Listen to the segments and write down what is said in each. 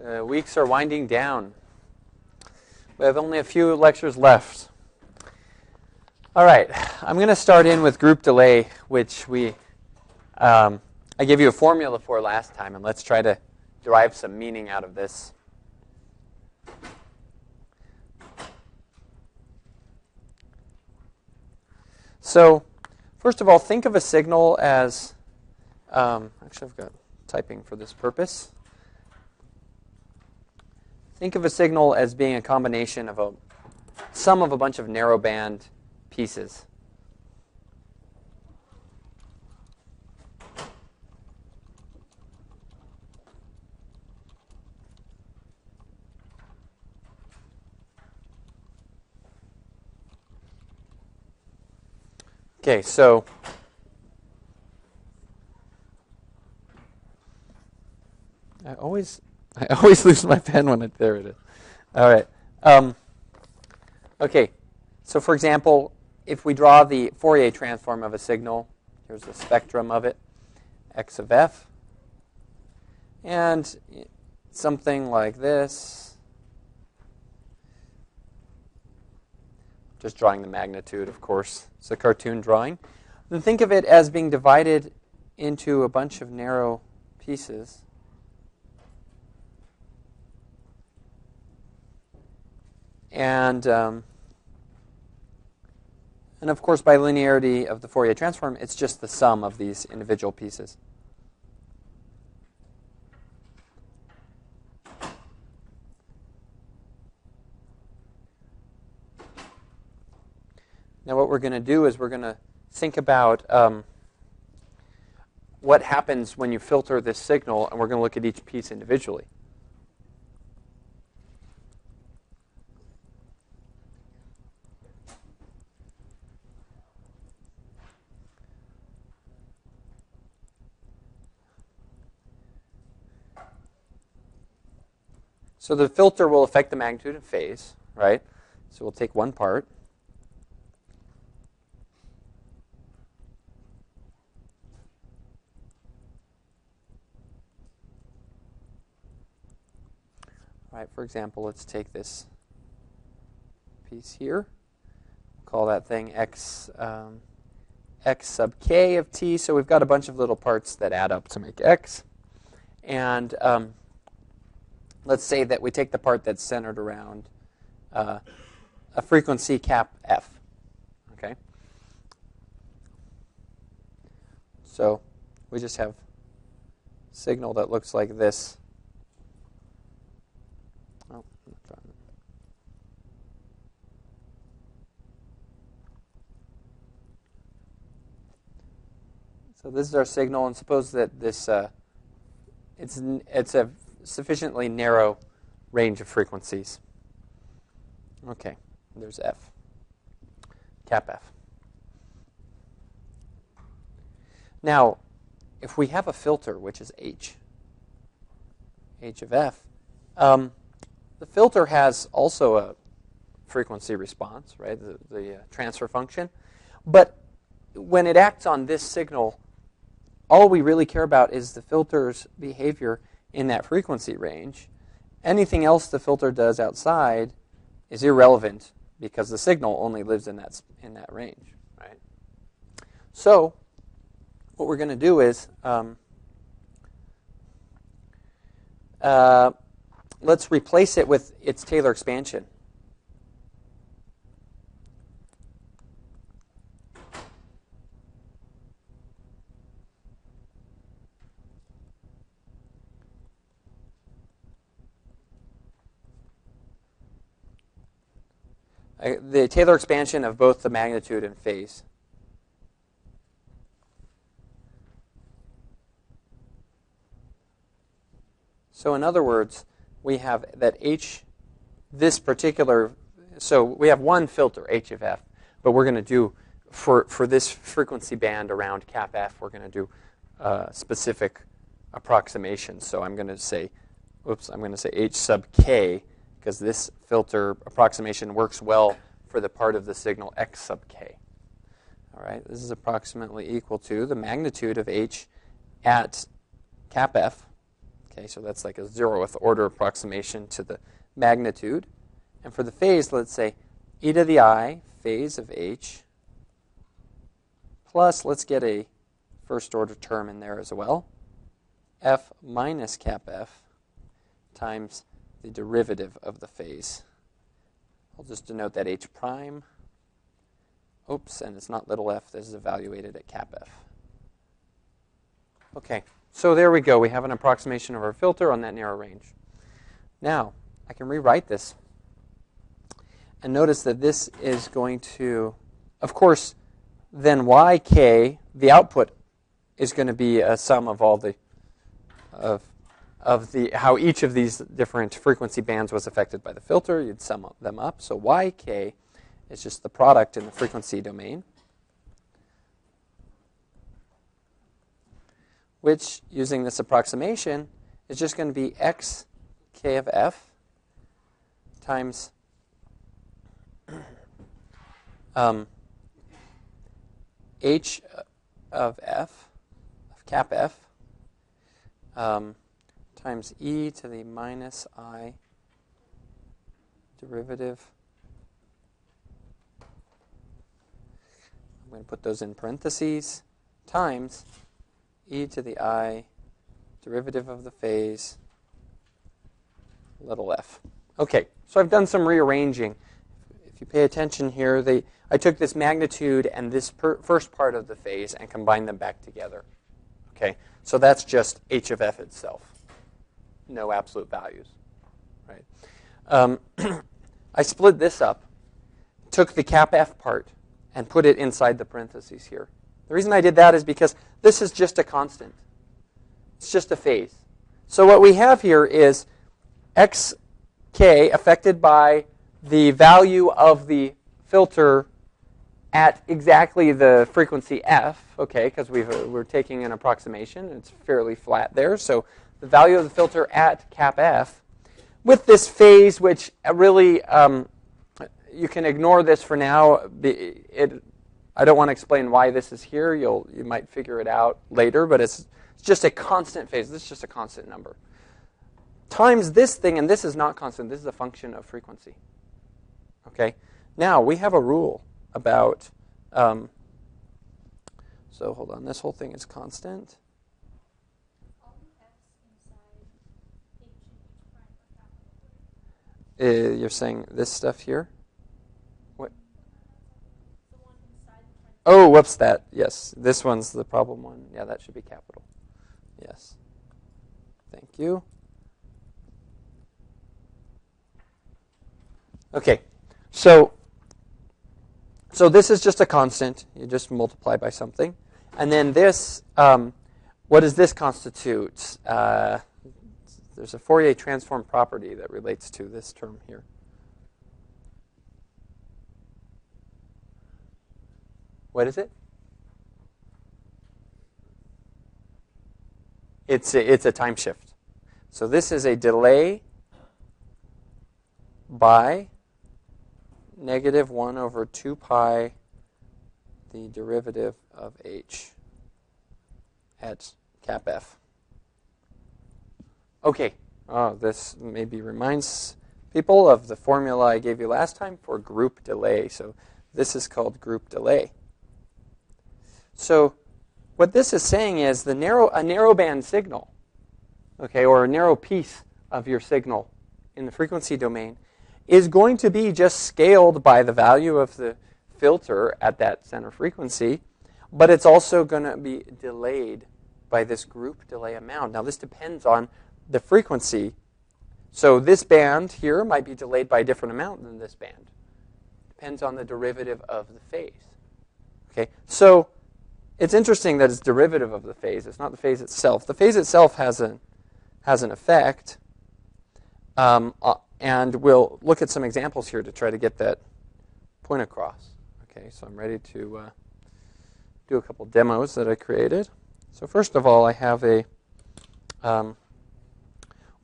The weeks are winding down. We have only a few lectures left. All right, I'm going to start in with group delay, which I gave you a formula for last time, and let's try to derive some meaning out of this. So, first of all, think of a signal as, actually I've got typing for this purpose. Think of a signal as being a combination of a sum of a bunch of narrowband pieces. Okay, so I always lose my pen when there it is. All right. Okay. So, for example, if we draw the Fourier transform of a signal, here's the spectrum of it, x of f, and something like this. Just drawing the magnitude, of course. It's a cartoon drawing. Then think of it as being divided into a bunch of narrow pieces. And of course, by linearity of the Fourier transform, it's just the sum of these individual pieces. Now what we're going to do is we're going to think about what happens when you filter this signal, and we're going to look at each piece individually. So the filter will affect the magnitude and phase, right? So we'll take one part. All right, for example, let's take this piece here. Call that thing x sub k of t. So we've got a bunch of little parts that add up to make x. And let's say that we take the part that's centered around a frequency cap f. Okay. So we just have a signal that looks like this. Oh, so this is our signal, and suppose that this it's a sufficiently narrow range of frequencies. Okay, there's f, cap f. Now, if we have a filter, which is h of f, the filter has also a frequency response, right, the transfer function. But when it acts on this signal, all we really care about is the filter's behavior in that frequency range. Anything else the filter does outside is irrelevant because the signal only lives in that range, right? So what we're going to do is let's replace it with its Taylor expansion. The Taylor expansion of both the magnitude and phase. So in other words, we have that this particular, so we have one filter, h of f, but we're going to do, for this frequency band around cap f, we're going to do specific approximations. So I'm going to say h sub k, because this filter approximation works well for the part of the signal x sub k. All right, this is approximately equal to the magnitude of h at cap f Okay, so that's like a 0th order approximation to the magnitude. And for the phase, let's say e to the I, phase of h, plus, let's get a first order term in there as well, f minus cap f times the derivative of the phase. I'll just denote that h prime. Oops, and it's not little f. This is evaluated at cap f. Okay, so there we go. We have an approximation of our filter on that narrow range. Now, I can rewrite this. And notice that this is going to, of course, then yk, the output, is going to be a sum of all the, how each of these different frequency bands was affected by the filter. You'd sum them up. So yk is just the product in the frequency domain, which, using this approximation, is just going to be x k of f times h of f, of cap f, times e to the minus I derivative. I'm going to put those in parentheses, times e to the I derivative of the phase, little f. Okay, so I've done some rearranging. If you pay attention here, I took this magnitude and this first part of the phase and combined them back together. Okay, so that's just h of f itself. No absolute values. Right? I split this up, took the cap f part, and put it inside the parentheses here. The reason I did that is because this is just a constant. It's just a phase. So what we have here is xk affected by the value of the filter at exactly the frequency f, okay, because we're taking an approximation. It's fairly flat there. So the value of the filter at cap f with this phase, which really, you can ignore this for now. I don't want to explain why this is here. You might figure it out later, but it's just a constant phase. This is just a constant number. Times this thing, and this is not constant. This is a function of frequency. Okay. Now, we have a rule about, so hold on, this whole thing is constant. You're saying this stuff here? What? Oh, whoops, that, yes. This one's the problem one. Yeah, that should be capital. Yes. Thank you. Okay, so this is just a constant. You just multiply by something. And then this, what does this constitute? There's a Fourier transform property that relates to this term here. What is it? It's a time shift. So this is a delay by negative 1 over 2 pi the derivative of h at cap f. Okay, this maybe reminds people of the formula I gave you last time for group delay. So this is called group delay. So what this is saying is a narrowband signal, okay, or a narrow piece of your signal in the frequency domain is going to be just scaled by the value of the filter at that center frequency, but it's also going to be delayed by this group delay amount. Now, this depends on the frequency. So this band here might be delayed by a different amount than this band. Depends on the derivative of the phase. Okay, so it's interesting that it's derivative of the phase. It's not the phase itself. The phase itself has an effect. And we'll look at some examples here to try to get that point across. Okay, so I'm ready to do a couple demos that I created. So first of all, I have what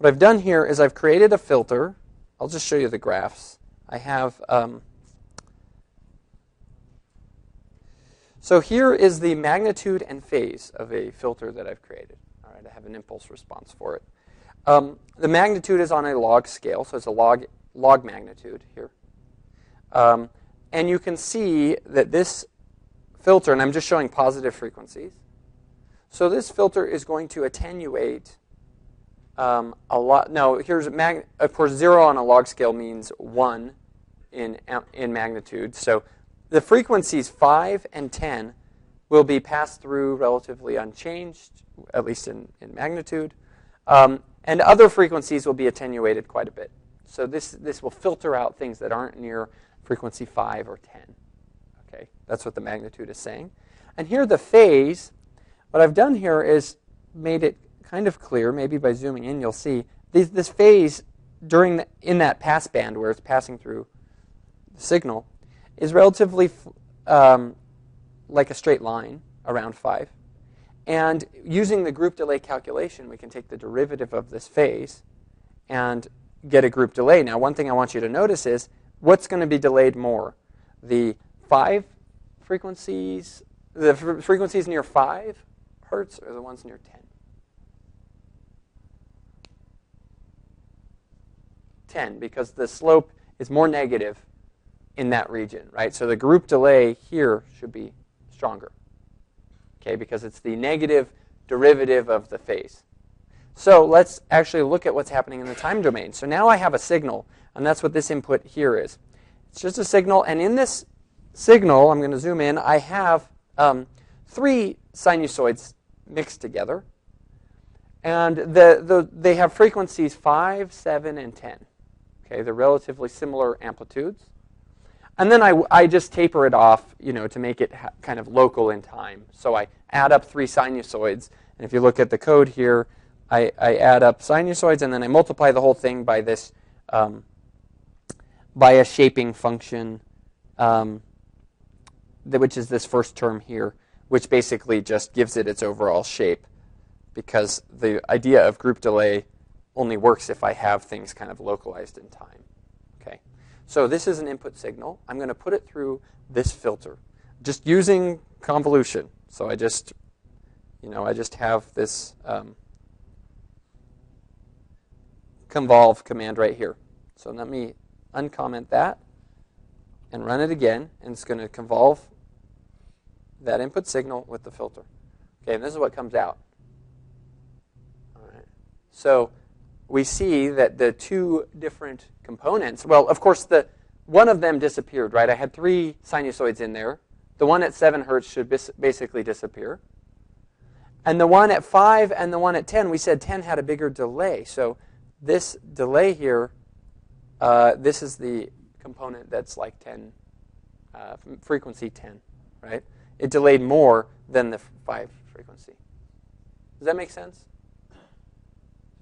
I've done here is I've created a filter. I'll just show you the graphs. I have, so here is the magnitude and phase of a filter that I've created. All right, I have an impulse response for it. The magnitude is on a log scale, so it's a log magnitude here. And you can see that this filter, and I'm just showing positive frequencies, so this filter is going to attenuate a lot. No, of course, 0 on a log scale means 1 in magnitude. So the frequencies 5 and 10 will be passed through relatively unchanged, at least in magnitude. And other frequencies will be attenuated quite a bit. So this will filter out things that aren't near frequency 5 or 10. Okay, that's what the magnitude is saying. And here the phase, what I've done here is made it kind of clear. Maybe by zooming in you'll see this phase in that pass band where it's passing through the signal is relatively like a straight line around 5. And using the group delay calculation, we can take the derivative of this phase and get a group delay. Now, one thing I want you to notice is what's going to be delayed more? The 5 frequencies, the frequencies near 5 hertz, or the ones near 10? 10, because the slope is more negative in that region, right? So the group delay here should be stronger, okay, because it's the negative derivative of the phase. So let's actually look at what's happening in the time domain. So now I have a signal, and that's what this input here is. It's just a signal, and in this signal, I'm going to zoom in, I have 3 sinusoids mixed together, and they have frequencies 5, 7, and 10. Okay, they're relatively similar amplitudes. And then I just taper it off, to make it kind of local in time. So I add up 3 sinusoids, and if you look at the code here, I add up sinusoids, and then I multiply the whole thing by this, by a shaping function, which is this first term here, which basically just gives it its overall shape, because the idea of group delay only works if I have things kind of localized in time. Okay, so this is an input signal. I'm going to put it through this filter, just using convolution. So I just have this convolve command right here. So let me uncomment that and run it again, and it's going to convolve that input signal with the filter. Okay, and this is what comes out. All right. So we see that the 2 different components, well, of course, one of them disappeared, right? I had 3 sinusoids in there. The one at 7 hertz should basically disappear. And the one at 5 and the one at 10, we said 10 had a bigger delay. So this delay here, this is the component that's like 10, frequency 10, right? It delayed more than the 5 frequency. Does that make sense?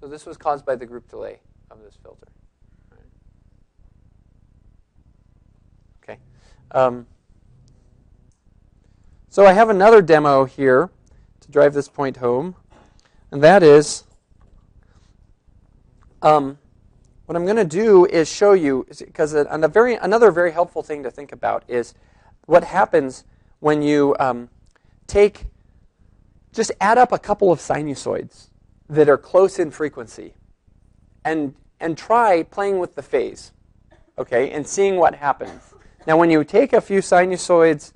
So this was caused by the group delay of this filter. Right. Okay. So I have another demo here to drive this point home, and that is what I'm going to do is show you, because another very helpful thing to think about is what happens when you just add up a couple of sinusoids that are close in frequency and try playing with the phase, okay, and seeing what happens. Now, when you take a few sinusoids,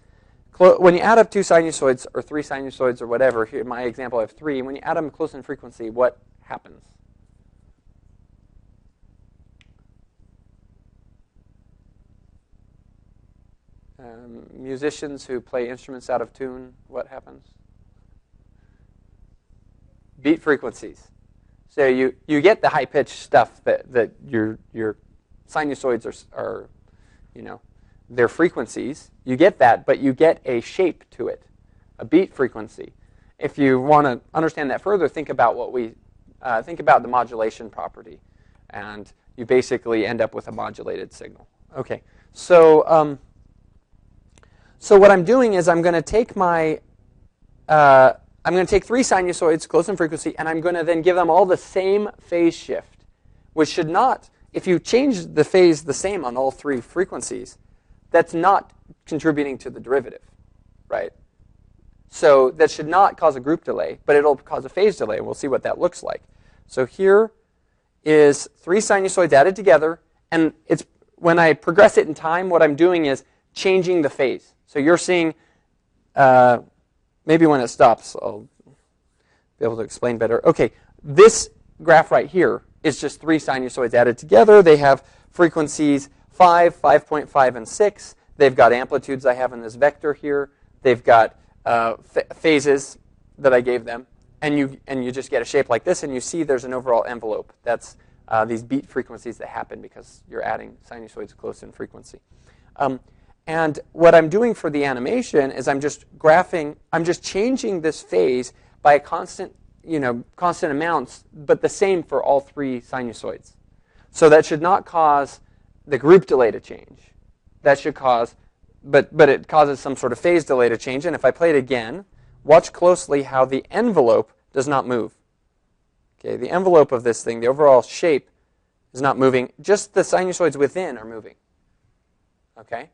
when you add up 2 sinusoids or 3 sinusoids or whatever, here in my example I have 3, when you add them close in frequency, what happens? Musicians who play instruments out of tune, what happens? Beat frequencies. So you get the high-pitched stuff that your sinusoids are their frequencies. You get that, but you get a shape to it, a beat frequency. If you want to understand that further, think about the modulation property, and you basically end up with a modulated signal. Okay, so what I'm doing is I'm going to take 3 sinusoids close in frequency, and I'm going to then give them all the same phase shift, which should not, if you change the phase the same on all 3 frequencies, that's not contributing to the derivative, right? So that should not cause a group delay, but it'll cause a phase delay, and we'll see what that looks like. So here is 3 sinusoids added together, and it's when I progress it in time, what I'm doing is changing the phase. So you're seeing, maybe when it stops, I'll be able to explain better. Okay, this graph right here is just 3 sinusoids added together. They have frequencies 5, 5.5, and 6. They've got amplitudes I have in this vector here. They've got phases that I gave them. And you just get a shape like this, and you see there's an overall envelope. That's these beat frequencies that happen because you're adding sinusoids close in frequency. And what I'm doing for the animation is I'm just changing this phase by a constant amounts, but the same for all 3 sinusoids. So that should not cause the group delay to change. That should cause, but it causes some sort of phase delay to change. And if I play it again, watch closely how the envelope does not move. Okay, the envelope of this thing, the overall shape, is not moving. Just the sinusoids within are moving. Okay?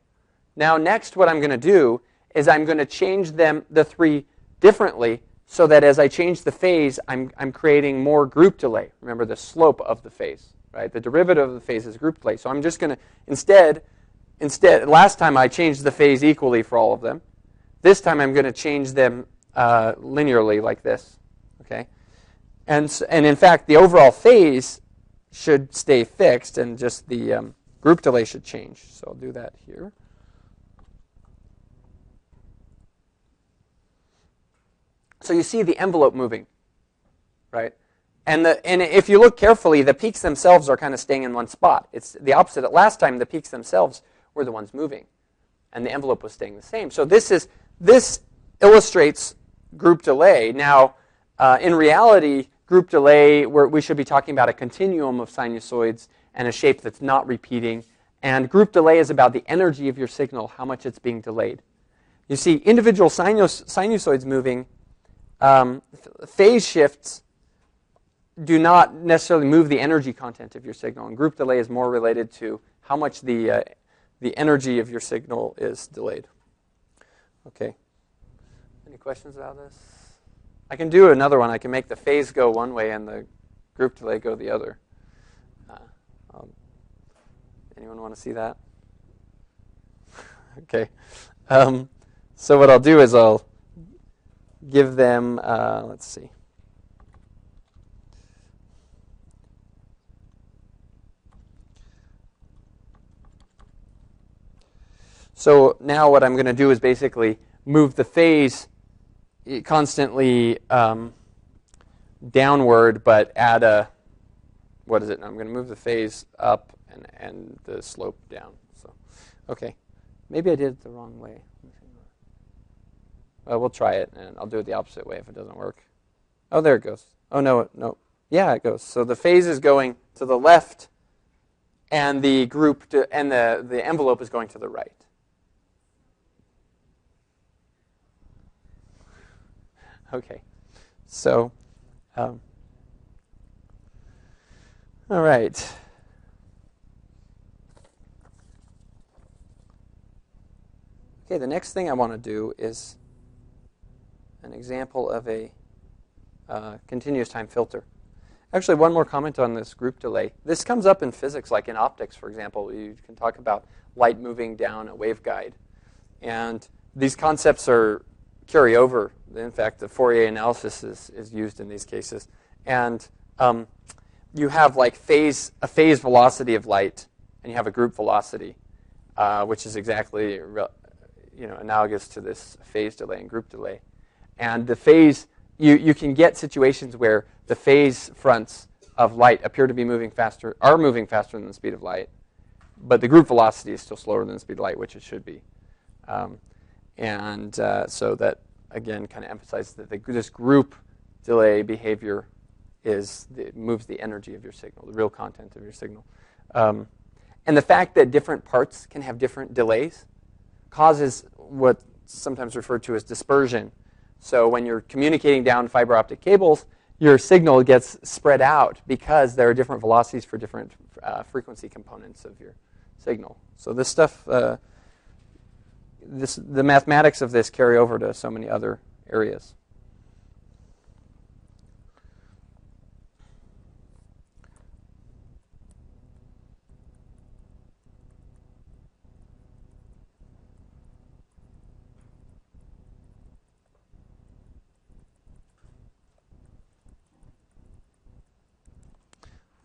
Now, next, what I'm going to do is I'm going to change the 3 differently so that as I change the phase, I'm creating more group delay. Remember the slope of the phase, right? The derivative of the phase is group delay. So I'm just going to, instead, last time I changed the phase equally for all of them. This time I'm going to change them linearly like this. Okay? And in fact, the overall phase should stay fixed, and just the group delay should change. So I'll do that here. So you see the envelope moving, right? And if you look carefully, the peaks themselves are kind of staying in one spot. It's the opposite. Last time, the peaks themselves were the ones moving, and the envelope was staying the same. So this illustrates group delay. Now, in reality, group delay, we should be talking about a continuum of sinusoids and a shape that's not repeating. And group delay is about the energy of your signal, how much it's being delayed. You see, individual sinusoids moving, phase shifts do not necessarily move the energy content of your signal. And group delay is more related to how much the energy of your signal is delayed. Okay. Any questions about this? I can do another one. I can make the phase go one way and the group delay go the other. Anyone want to see that? Okay. So what I'll do is I'll give them, let's see. So now what I'm going to do is basically move the phase constantly downward, but add a, what is it? I'm going to move the phase up and the slope down. So, okay. Maybe I did it the wrong way. Well, we'll try it, and I'll do it the opposite way if it doesn't work. Oh, there it goes. Oh, no. Yeah, it goes. So the phase is going to the left, and the the envelope is going to the right. Okay. So, all right. Okay, the next thing I want to do is an example of a continuous time filter. Actually, one more comment on this group delay. This comes up in physics, like in optics, for example. You can talk about light moving down a waveguide. And these concepts carry over. In fact, the Fourier analysis is used in these cases. And you have like a phase velocity of light, and you have a group velocity, which is exactly analogous to this phase delay and group delay. And the phase, you can get situations where the phase fronts of light appear to be moving faster than the speed of light, but the group velocity is still slower than the speed of light, which it should be. So that, again, kind of emphasizes that this group delay behavior moves the energy of your signal, the real content of your signal. And the fact that different parts can have different delays causes what's sometimes referred to as dispersion. So when you're communicating down fiber optic cables, your signal gets spread out because there are different velocities for different frequency components of your signal. So this stuff, the mathematics of this carry over to so many other areas.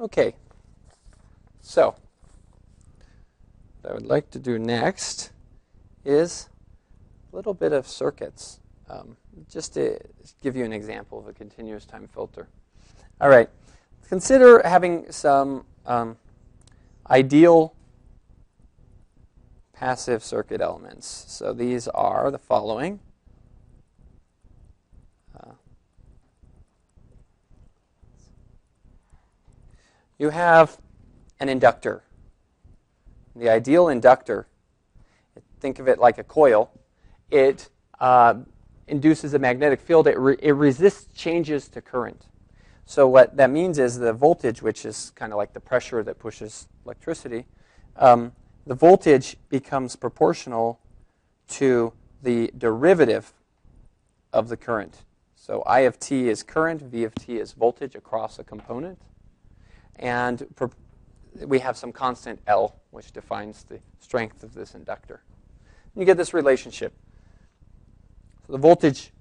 Okay, so what I would like to do next is a little bit of circuits, just to give you an example of a continuous time filter. All right, consider having some ideal passive circuit elements. So these are the following. You have an inductor. The ideal inductor, think of it like a coil. It induces a magnetic field. It resists changes to current. So what that means is the voltage, which is kind of like the pressure that pushes electricity, the voltage becomes proportional to the derivative of the current. So I of t is current, V of t is voltage across a component. And we have some constant L, which defines the strength of this inductor. And you get this relationship. So the voltage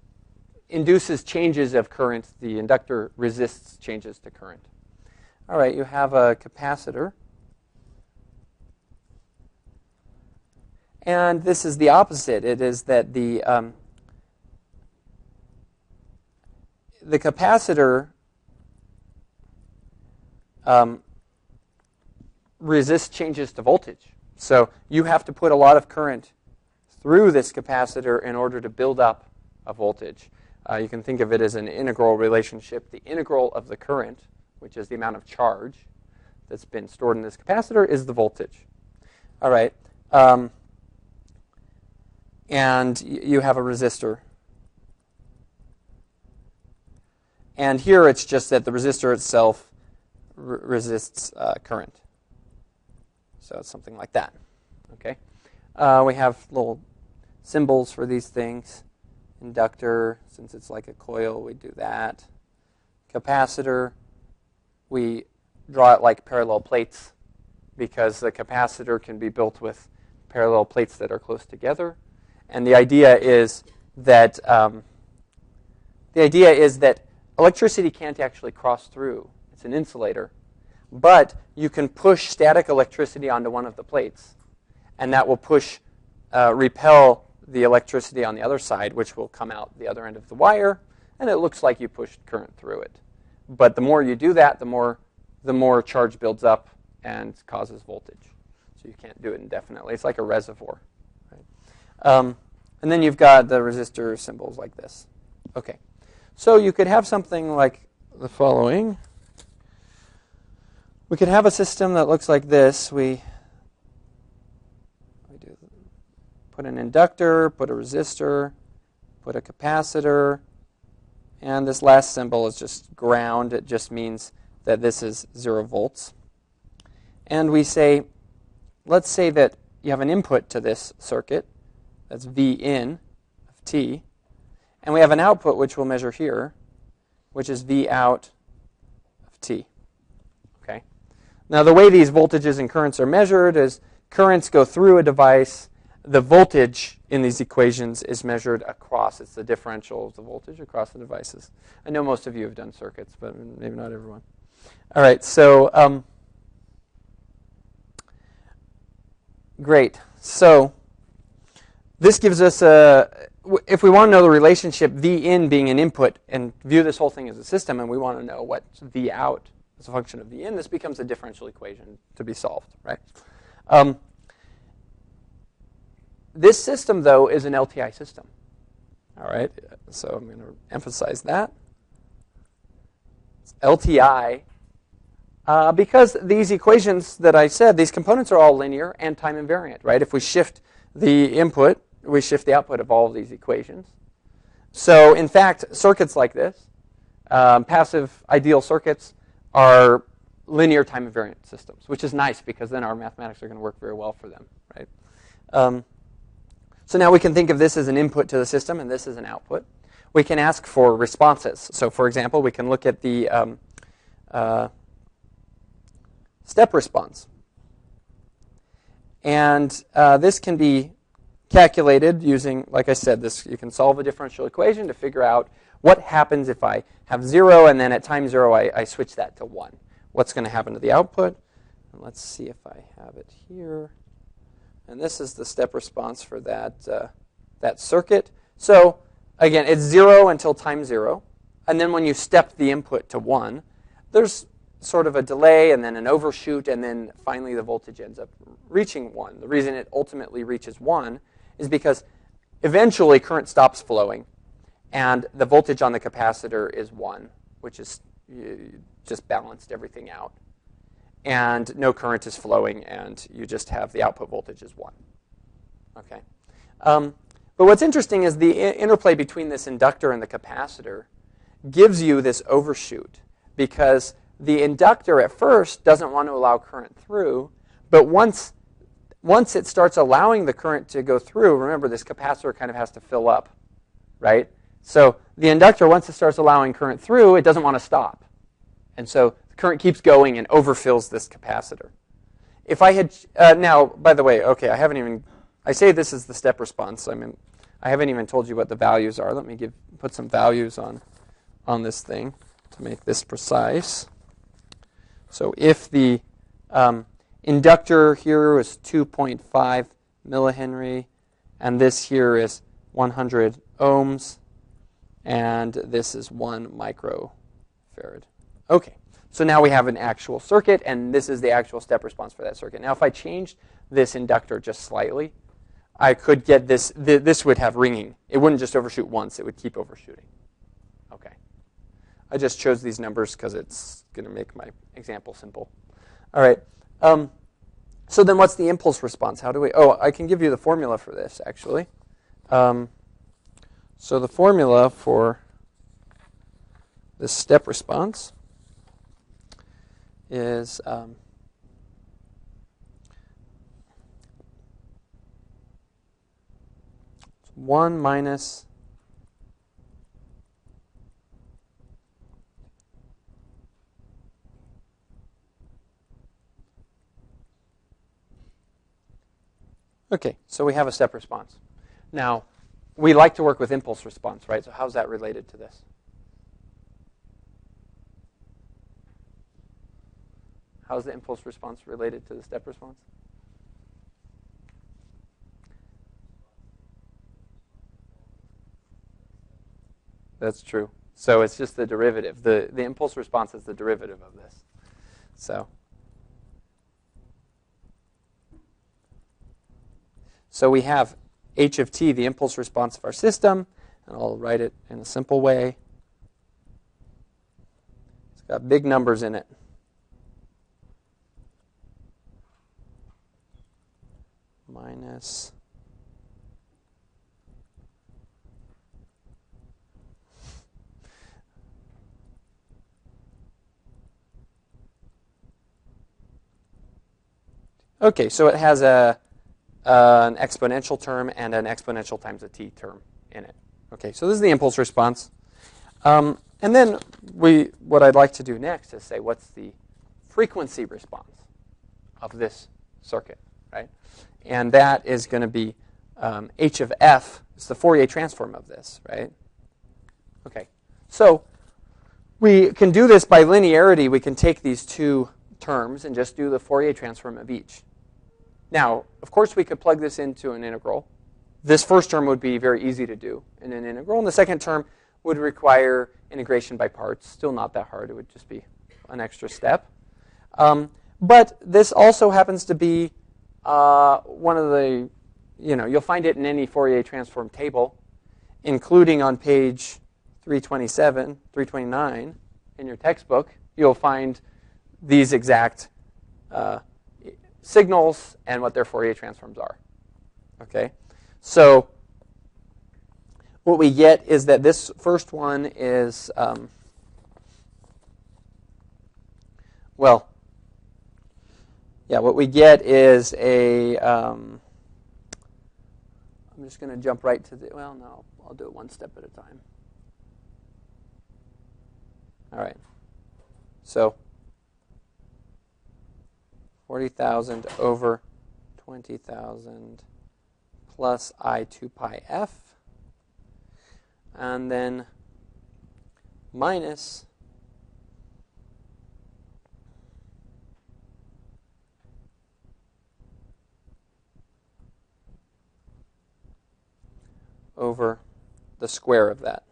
induces changes of current. The inductor resists changes to current. All right, you have a capacitor. And this is the opposite. It is that the capacitor resists changes to voltage. So you have to put a lot of current through this capacitor in order to build up a voltage. You can think of it as an integral relationship. The integral of the current, which is the amount of charge that's been stored in this capacitor, is the voltage. All right. And you have a resistor. And here it's just that the resistor itself resists current. So it's something like that. Okay. We have little symbols for these things. Inductor, since it's like a coil, we do that. Capacitor, we draw it like parallel plates because the capacitor can be built with parallel plates that are close together. And the idea is that electricity can't actually cross through. It's an insulator. But you can push static electricity onto one of the plates, and that will repel the electricity on the other side, which will come out the other end of the wire, and it looks like you pushed current through it. But the more you do that, the more charge builds up and causes voltage. So you can't do it indefinitely. It's like a reservoir. Right? And then you've got the resistor symbols like this. Okay. So you could have something like the following. We could have a system that looks like this. We put an inductor, put a resistor, put a capacitor, and this last symbol is just ground. It just means that this is 0 volts. And we say, let's say that you have an input to this circuit. That's V in of t. And we have an output, which we'll measure here, which is V out of t. Okay. Now, the way these voltages and currents are measured is currents go through a device. The voltage in these equations is measured across. It's the differential of the voltage across the devices. I know most of you have done circuits, but maybe not everyone. All right, so great. So this gives us if we want to know the relationship V in being an input and view this whole thing as a system, and we want to know what V out as a function of V in, this becomes a differential equation to be solved, right? This system, though, is an LTI system. All right, so I'm going to emphasize that. It's LTI because these equations that I said, these components are all linear and time invariant, right? If we shift the input, we shift the output of all of these equations. So, in fact, circuits like this, passive ideal circuits, are linear time invariant systems, which is nice because then our mathematics are going to work very well for them, right? So now we can think of this as an input to the system, and this as an output. We can ask for responses. So, for example, we can look at the step response. And this can be calculated using, like I said, you can solve a differential equation to figure out what happens if I have 0, and then at time 0 I switch that to 1. what's going to happen to the output. And let's see if I have it here. And this is the step response for that circuit. So again, it's 0 until time 0. And then when you step the input to 1, there's sort of a delay and then an overshoot, and then finally the voltage ends up reaching 1. The reason it ultimately reaches 1 is because eventually current stops flowing, and the voltage on the capacitor is 1, which is just balanced everything out. And no current is flowing, and you just have the output voltage is 1. Okay. But what's interesting is the interplay between this inductor and the capacitor gives you this overshoot, because the inductor at first doesn't want to allow current through, but once it starts allowing the current to go through, remember this capacitor kind of has to fill up, right? So the inductor, once it starts allowing current through, it doesn't want to stop. And so the current keeps going and overfills this capacitor. If I had, now, by the way, okay, I say this is the step response. I haven't even told you what the values are. Let me put some values on this thing to make this precise. So if the inductor here is 2.5 millihenry, and this here is 100 ohms, and this is 1 microfarad. Okay, so now we have an actual circuit, and this is the actual step response for that circuit. Now if I changed this inductor just slightly, I could get this. This would have ringing. It wouldn't just overshoot once. It would keep overshooting. Okay. I just chose these numbers because it's going to make my example simple. All right. So then what's the impulse response? I can give you the formula for this, actually. So the formula for this step response is 1 minus Okay, so we have a step response. Now, we like to work with impulse response, right? So how's that related to this? How's the impulse response related to the step response? That's true. So it's just the derivative. The impulse response is the derivative of this. So we have h of t, the impulse response of our system, and I'll write it in a simple way. It's got big numbers in it. Minus Okay, so it has an exponential term and an exponential times a t term in it. Okay, so this is the impulse response. And then what I'd like to do next is say, what's the frequency response of this circuit, right? And that is going to be h of f. It's the Fourier transform of this, right? Okay, so we can do this by linearity. We can take these two terms and just do the Fourier transform of each. Now, of course, we could plug this into an integral. This first term would be very easy to do in an integral, and the second term would require integration by parts. Still not that hard. It would just be an extra step. But this also happens to be one of the, you'll find it in any Fourier transform table, including on page 327, 329 in your textbook. You'll find these exact signals and what their Fourier transforms are. Okay, so what we get is that this first one is, what we get is I'm just going to jump right to no, I'll do it one step at a time. All right, so 40,000 over 20,000 plus I 2 pi f, and then minus over the square of that.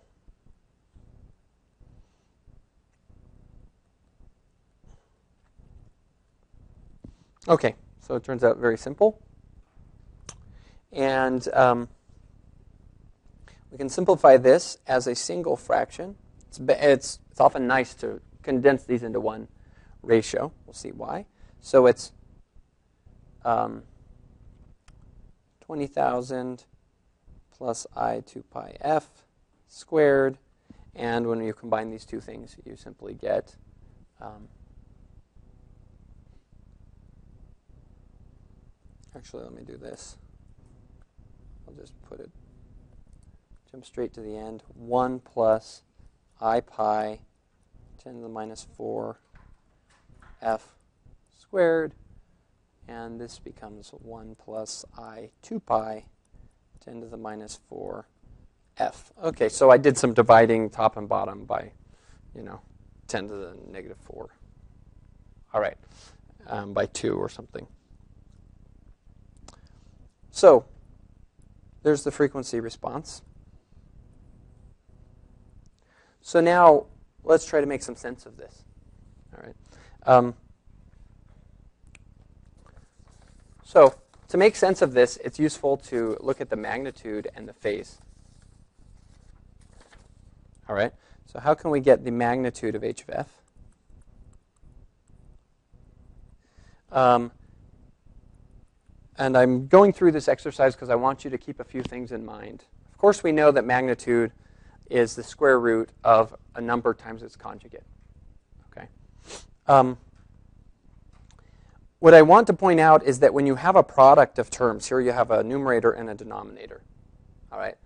Okay, so it turns out very simple. And we can simplify this as a single fraction. It's often nice to condense these into one ratio. We'll see why. So it's 20,000 plus I 2 pi f squared. And when you combine these two things, you simply get actually, let me do this. I'll just jump straight to the end. 1 plus I pi 10 to the minus 4 f squared. And this becomes 1 plus I 2 pi 10 to the minus 4 f. Okay, so I did some dividing top and bottom by, 10 to the negative 4. All right, by 2 or something. So there's the frequency response. So now let's try to make some sense of this. All right. So to make sense of this, it's useful to look at the magnitude and the phase. All right. So how can we get the magnitude of h of f? And I'm going through this exercise because I want you to keep a few things in mind. Of course, we know that magnitude is the square root of a number times its conjugate. Okay. What I want to point out is that when you have a product of terms, here you have a numerator and a denominator. All right.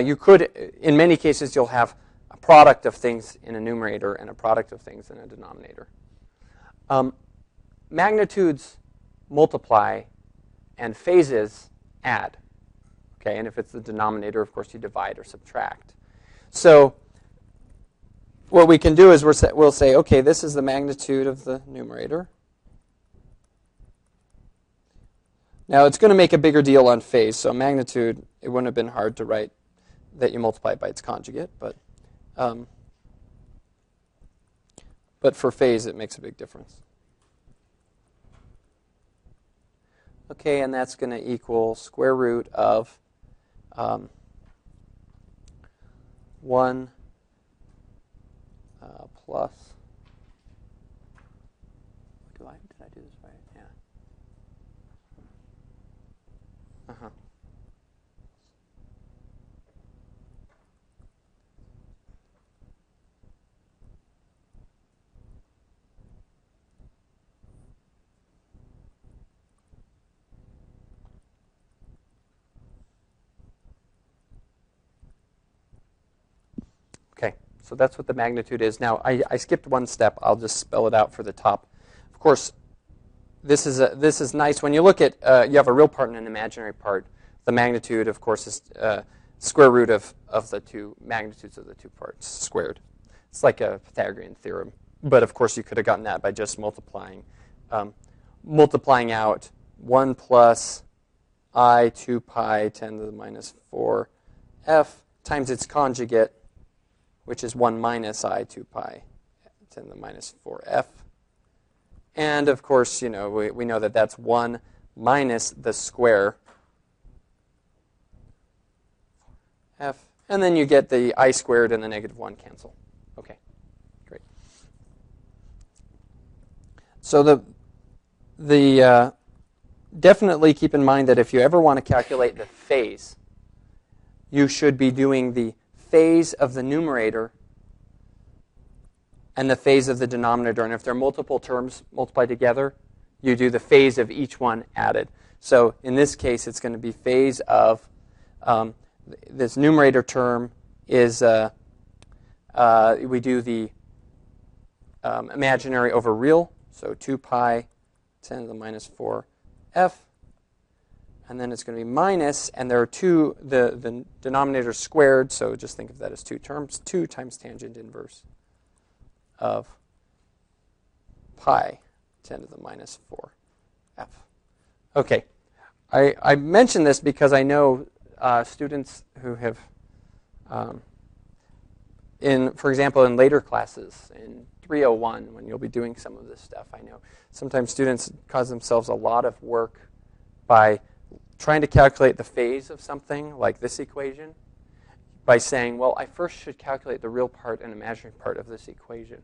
You could, in many cases, you'll have a product of things in a numerator and a product of things in a denominator. Magnitudes multiply and phases add. Okay, and if it's the denominator, of course, you divide or subtract. So what we can do is we'll say, okay, this is the magnitude of the numerator. Now, it's going to make a bigger deal on phase. So magnitude, it wouldn't have been hard to write that you multiply by its conjugate. But for phase, it makes a big difference. Okay, and that's going to equal square root of 1 plus. Did I do this right? Yeah. Uh-huh. Okay, so that's what the magnitude is. Now, I skipped one step. I'll just spell it out for the top. Of course, this is nice. When you look at, you have a real part and an imaginary part. The magnitude, of course, is square root of the two magnitudes of the two parts squared. It's like a Pythagorean theorem. But, of course, you could have gotten that by just multiplying out 1 plus I 2 pi 10 to the minus 4 f times its conjugate, which is 1 minus I 2 pi 10 to the minus 4 f. And, of course, we know that that's 1 minus the square f. And then you get the I squared and the negative 1 cancel. Okay, great. So definitely keep in mind that if you ever want to calculate the phase, you should be doing the phase of the numerator and the phase of the denominator. And if there are multiple terms multiplied together, you do the phase of each one added. So in this case, it's going to be phase of this numerator term is, we do the imaginary over real, so 2 pi 10 to the minus 4 f. And then it's going to be minus, and there are the denominator squared, so just think of that as two terms, 2 times tangent inverse of pi 10 to the minus 4 f. Okay, I mention this because I know students who have, for example, in later classes, in 301, when you'll be doing some of this stuff, I know sometimes students cause themselves a lot of work by trying to calculate the phase of something, like this equation, by saying, well, I first should calculate the real part and imaginary part of this equation,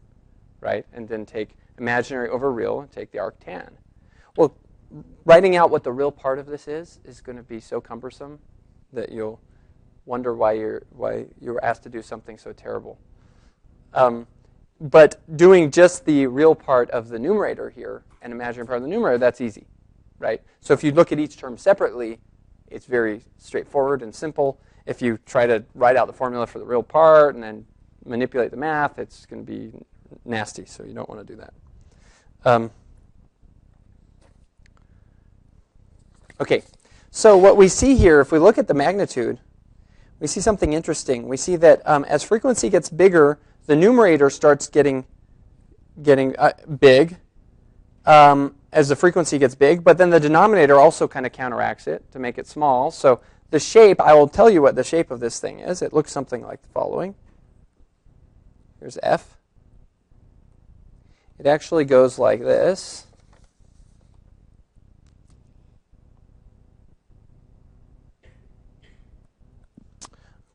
right? And then take imaginary over real and take the arctan. Well, writing out what the real part of this is going to be so cumbersome that you'll wonder why you were asked to do something so terrible. But doing just the real part of the numerator here and imaginary part of the numerator, that's easy, right? So if you look at each term separately, it's very straightforward and simple. If you try to write out the formula for the real part and then manipulate the math, it's going to be nasty, so you don't want to do that. Okay, so what we see here, if we look at the magnitude, we see something interesting. We see that as frequency gets bigger, the numerator starts getting big as the frequency gets big, but then the denominator also kind of counteracts it to make it small. So the shape, I will tell you what the shape of this thing is. It looks something like the following. Here's f. It actually goes like this.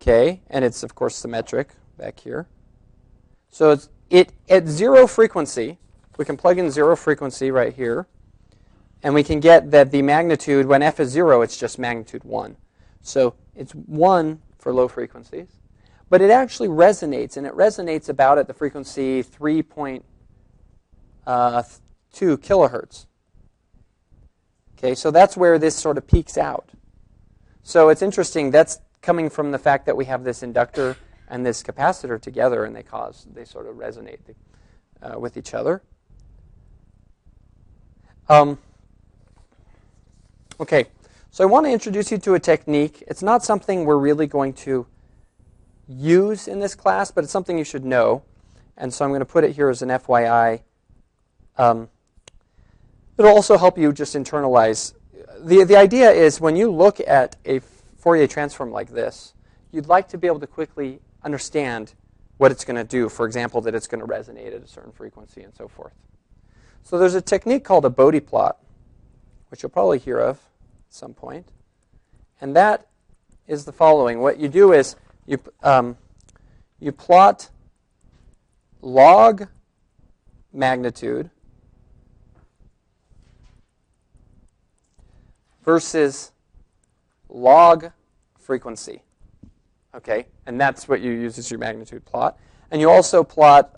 Okay, and it's, of course, symmetric back here. So it's at zero frequency, we can plug in zero frequency right here, and we can get that the magnitude, when f is 0, it's just magnitude 1. So it's 1 for low frequencies. But it actually resonates, and it resonates about at the frequency 3.2 kilohertz. Okay, so that's where this sort of peaks out. So it's interesting. That's coming from the fact that we have this inductor and this capacitor together, and they sort of resonate with each other. Okay, so I want to introduce you to a technique. It's not something we're really going to use in this class, but it's something you should know. And so I'm going to put it here as an FYI. It'll also help you just internalize. The idea is when you look at a Fourier transform like this, you'd like to be able to quickly understand what it's going to do. For example, that it's going to resonate at a certain frequency and so forth. So there's a technique called a Bode plot, which you'll probably hear of at some point. And that is the following. What you do is you plot log magnitude versus log frequency. Okay, and that's what you use as your magnitude plot. And you also plot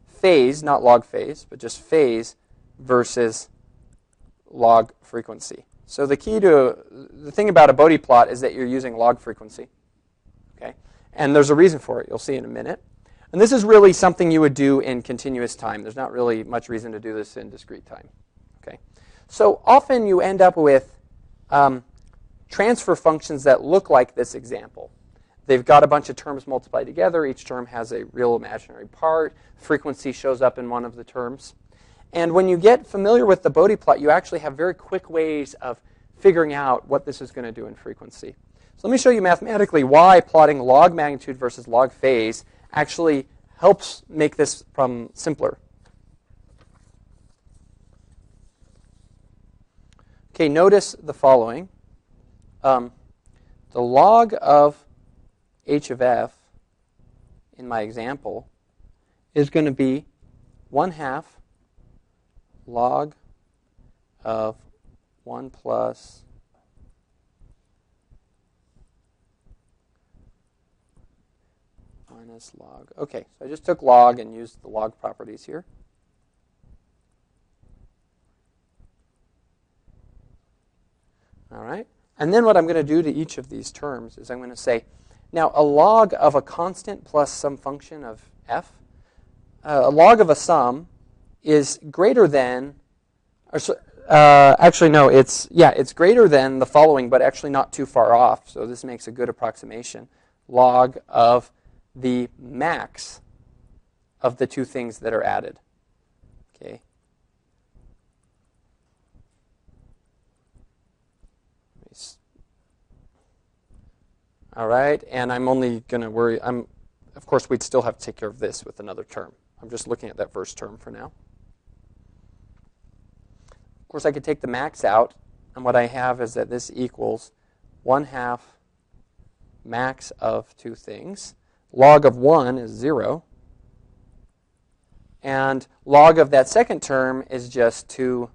phase, not log phase, but just phase versus log frequency. So the thing about a Bode plot is that you're using log frequency. Okay, and there's a reason for it. You'll see in a minute. And this is really something you would do in continuous time. There's not really much reason to do this in discrete time. Okay, so often you end up with transfer functions that look like this example. They've got a bunch of terms multiplied together. Each term has a real imaginary part. Frequency shows up in one of the terms. And when you get familiar with the Bode plot, you actually have very quick ways of figuring out what this is going to do in frequency. So let me show you mathematically why plotting log magnitude versus log phase actually helps make this problem simpler. Okay, notice the following. The log of h of f in my example is going to be 1/2 log of 1 plus minus log. Okay, so I just took log and used the log properties here. All right. And then what I'm going to do to each of these terms is I'm going to say, now a log of a constant plus some function of f, a log of a sum is greater than, actually no, it's greater than the following, but actually not too far off. So this makes a good approximation. Log of the max of the two things that are added. Okay. All right, and I'm only going to worry. Of course, we'd still have to take care of this with another term. I'm just looking at that first term for now. Of course, I could take the max out, and what I have is that this equals 1/2 max of two things. Log of 1 is 0. And log of that second term is just 2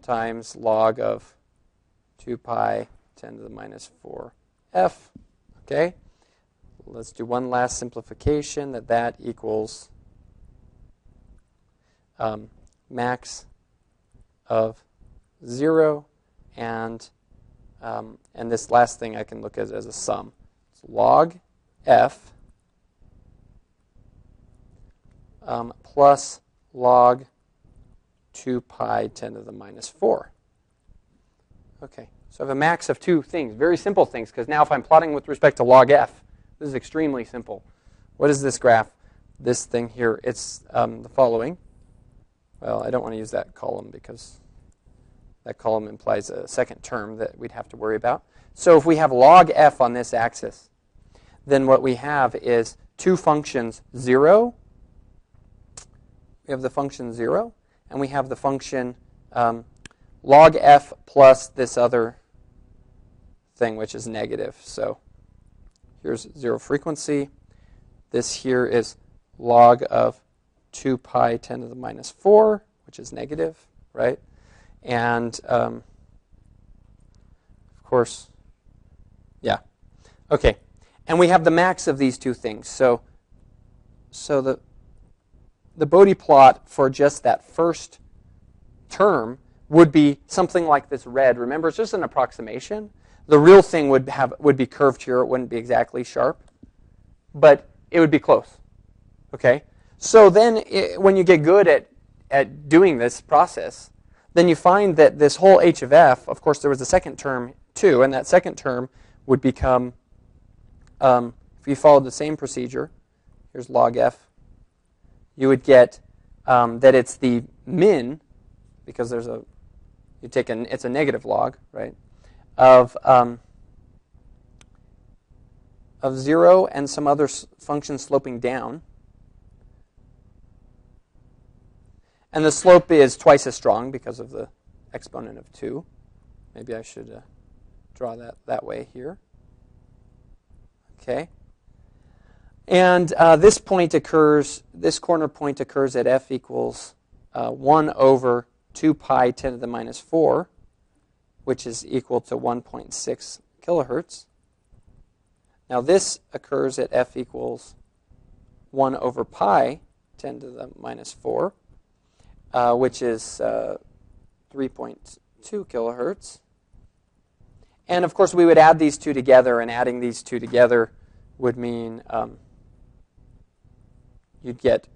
times log of 2 pi 10 to the minus 4f. Okay? Let's do one last simplification, that equals max of 0. And this last thing I can look at as a sum. It's log f plus log 2 pi 10 to the minus 4. Okay, so I have a max of two things, very simple things, because now if I'm plotting with respect to log f, this is extremely simple. What is this graph? This thing here, it's the following. Well, I don't want to use that column because that column implies a second term that we'd have to worry about. So if we have log f on this axis, then what we have is two functions 0. We have the function 0, and we have the function log f plus this other thing, which is negative. So here's 0 frequency. This here is log of 2 pi 10 to the minus 4, which is negative, right? And, of course, yeah. Okay. And we have the max of these two things. So the Bode plot for just that first term would be something like this red. Remember, it's just an approximation. The real thing would be curved here. It wouldn't be exactly sharp, but it would be close. Okay. So then, when you get good at doing this process, then you find that this whole h of f, of course, there was a second term too, and that second term would become, if you followed the same procedure, here's log f, you would get that it's the min, because there's it's a negative log, right, of 0 and some other function sloping down. And the slope is twice as strong because of the exponent of 2. Maybe I should draw that way here. Okay. And this corner point occurs at f equals 1 over 2 pi 10 to the minus 4, which is equal to 1.6 kilohertz. Now this occurs at f equals 1 over pi 10 to the minus 4, which is 3.2 kilohertz. And of course, we would add these two together, and adding these two together would mean you'd get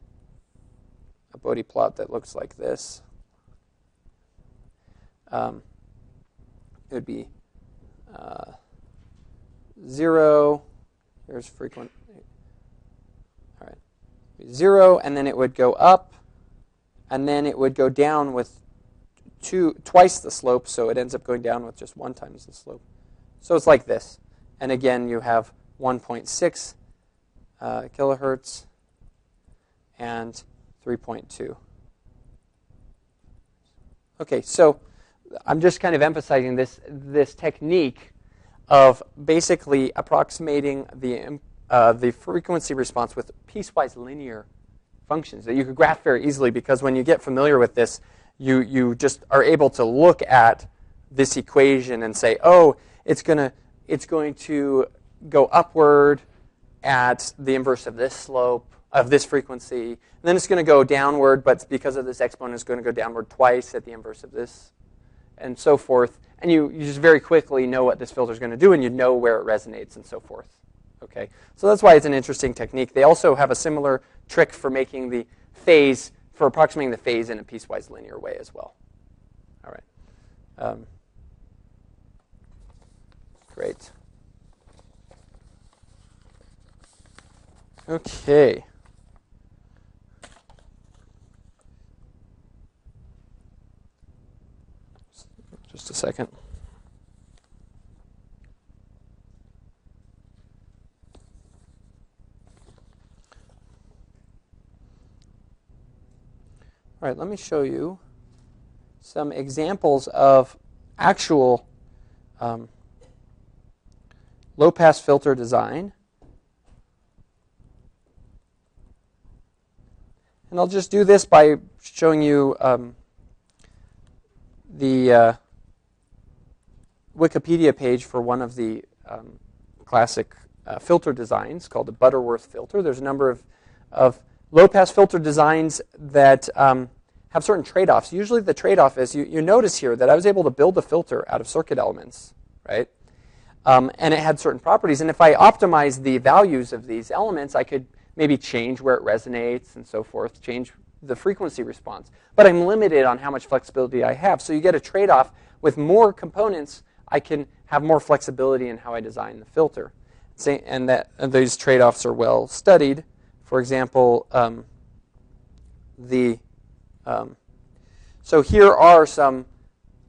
a Bode plot that looks like this. It would be 0. Here's frequent. All right, 0, and then it would go up, and then it would go down with twice the slope, so it ends up going down with just 1 times the slope. So it's like this. And again, you have 1.6 kilohertz and 3.2. Okay, so I'm just kind of emphasizing this technique of basically approximating the frequency response with piecewise linear functions that you could graph very easily, because when you get familiar with this, you just are able to look at this equation and say, oh, it's going to go upward at the inverse of this slope, of this frequency. And then it's going to go downward, but because of this exponent, it's going to go downward twice at the inverse of this, and so forth. And you just very quickly know what this filter is going to do, and you know where it resonates and so forth. Okay, so that's why it's an interesting technique. They also have a similar trick for making the phase, for approximating the phase in a piecewise linear way as well. All right. Great. Okay. Just a second. All right, let me show you some examples of actual low-pass filter design. And I'll just do this by showing you the Wikipedia page for one of the classic filter designs called the Butterworth filter. There's a number of low-pass filter designs that have certain trade-offs. Usually the trade-off is, you notice here that I was able to build a filter out of circuit elements, right? And it had certain properties. And if I optimize the values of these elements, I could maybe change where it resonates and so forth, change the frequency response. But I'm limited on how much flexibility I have. So you get a trade-off. With more components, I can have more flexibility in how I design the filter. And these trade-offs are well studied. For example, so here are some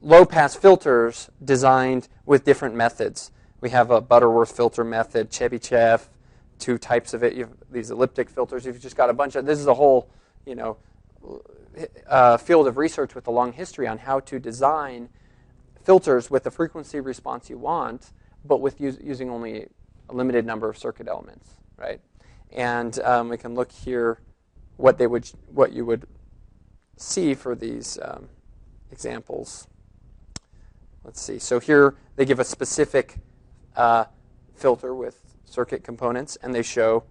low-pass filters designed with different methods. We have a Butterworth filter method, Chebyshev, 2 types of it. You have these elliptic filters. You've just got a bunch of, this is a whole, field of research with a long history on how to design filters with the frequency response you want, but with using only a limited number of circuit elements, right? And we can look here what you would see for these examples. Let's see. So here they give a specific filter with circuit components, and they show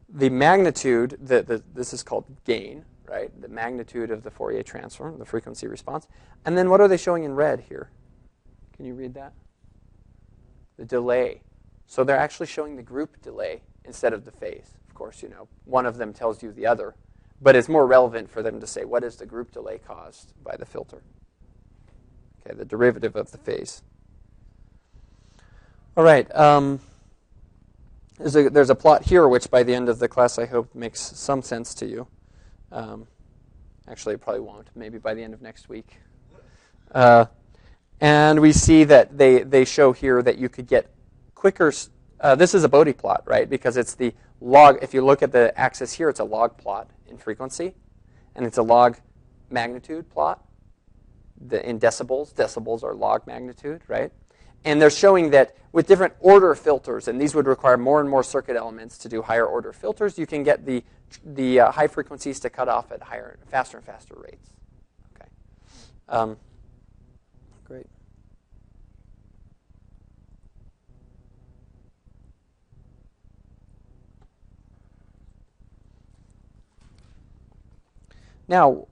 the magnitude. This is called gain, right? The magnitude of the Fourier transform, the frequency response. And then what are they showing in red here? Can you read that? The delay. So they're actually showing the group delay instead of the phase. Of course, one of them tells you the other. But it's more relevant for them to say, what is the group delay caused by the filter? Okay, the derivative of the phase. All right. There's a plot here, which by the end of the class I hope makes some sense to you. Actually, it probably won't. Maybe by the end of next week. And we see that they show here that you could get quicker. This is a Bode plot, right? Because it's the log. If you look at the axis here, it's a log plot in frequency, and it's a log magnitude plot. In decibels, decibels are log magnitude, right? And they're showing that with different order filters, and these would require more and more circuit elements to do higher order filters, you can get the high frequencies to cut off at faster and faster rates. Okay, great. Now,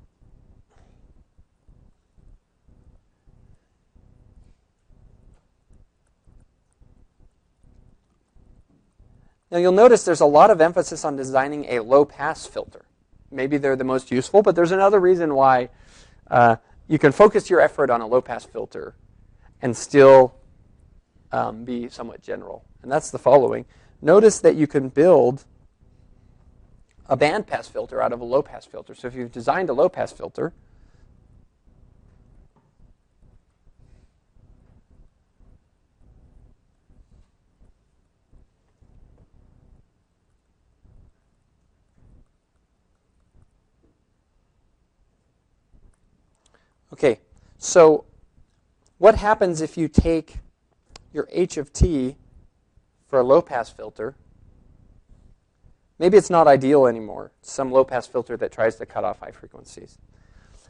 you'll notice there's a lot of emphasis on designing a low-pass filter. Maybe they're the most useful, but there's another reason why you can focus your effort on a low-pass filter and still be somewhat general. And that's the following. Notice that you can build a bandpass filter out of a low-pass filter. So if you've designed a low-pass filter, okay, so what happens if you take your h of t for a low-pass filter? Maybe it's not ideal anymore, some low-pass filter that tries to cut off high frequencies.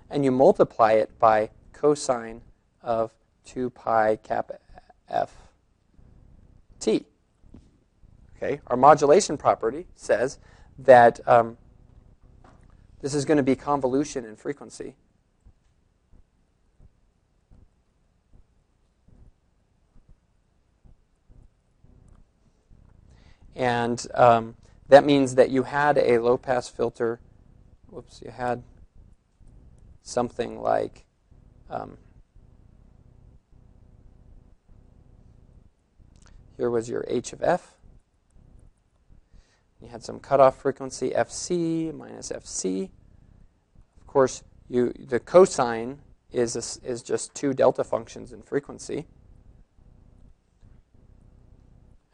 And you multiply it by cosine of 2 pi kappa f t. Okay, our modulation property says that this is going to be convolution in frequency. And that means that you had a low-pass filter. Whoops, you had something like here was your h of f. You had some cutoff frequency fc minus fc. Of course, the cosine is just 2 delta functions in frequency.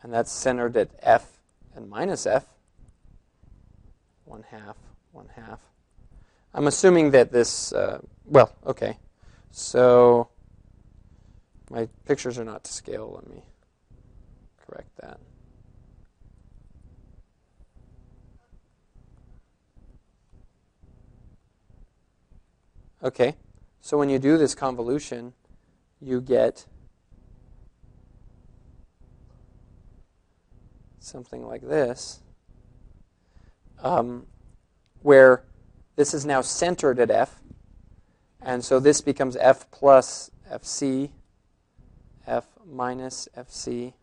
And that's centered at f and minus f. 1/2, 1/2. I'm assuming that this, well, okay. So my pictures are not to scale. Let me correct that. Okay, so when you do this convolution, you get something like this, where this is now centered at f, and so this becomes f plus fc, f minus fc,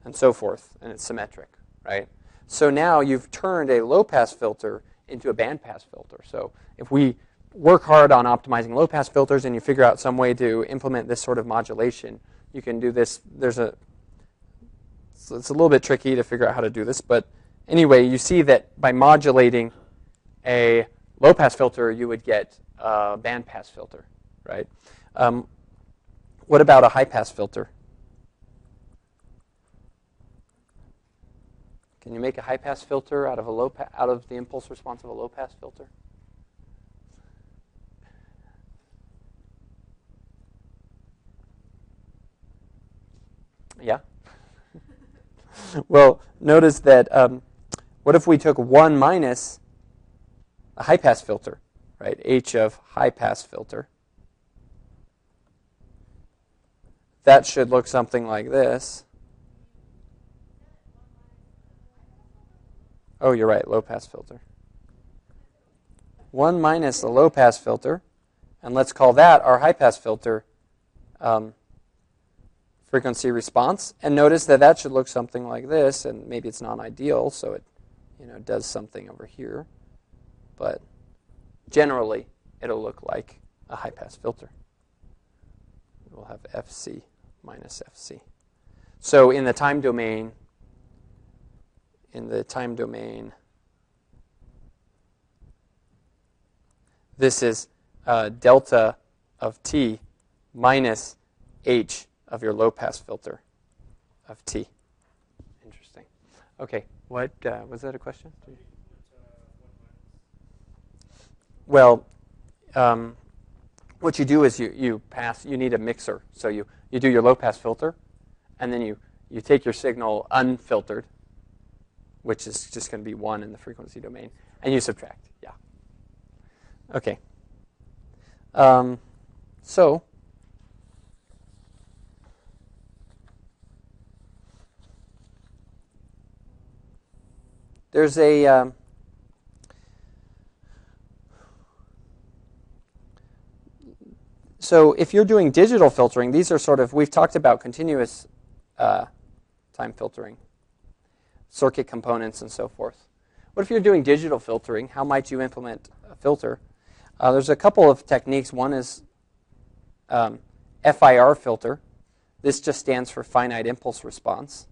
and so forth, and it's symmetric, right? So now you've turned a low-pass filter into a bandpass filter. So if we work hard on optimizing low-pass filters and you figure out some way to implement this sort of modulation, you can do this. So it's a little bit tricky to figure out how to do this, but anyway, you see that by modulating a low-pass filter, you would get a bandpass filter, right? What about a high-pass filter? Can you make a high-pass filter out of the impulse response of a low-pass filter? Yeah. Well, notice that what if we took 1 minus a high-pass filter, right? H of high-pass filter. That should look something like this. Oh, you're right, low-pass filter. 1 minus the low-pass filter, and let's call that our high-pass filter frequency response. And notice that that should look something like this, and maybe it's non-ideal, so it does something over here. But generally, it'll look like a high-pass filter. We'll have FC minus FC. So in the time domain, this is delta of t minus h of your low-pass filter of t. Interesting. Okay, what was that a question? Well, what you do is you need a mixer. So you do your low-pass filter, and then you take your signal unfiltered, which is just going to be 1 in the frequency domain, and you subtract. Yeah. Okay. So there's a so if you're doing digital filtering, these are sort of, we've talked about continuous time filtering, circuit components, and so forth. What if you're doing digital filtering? How might you implement a filter? There's a couple of techniques. One is FIR filter. This just stands for finite impulse response.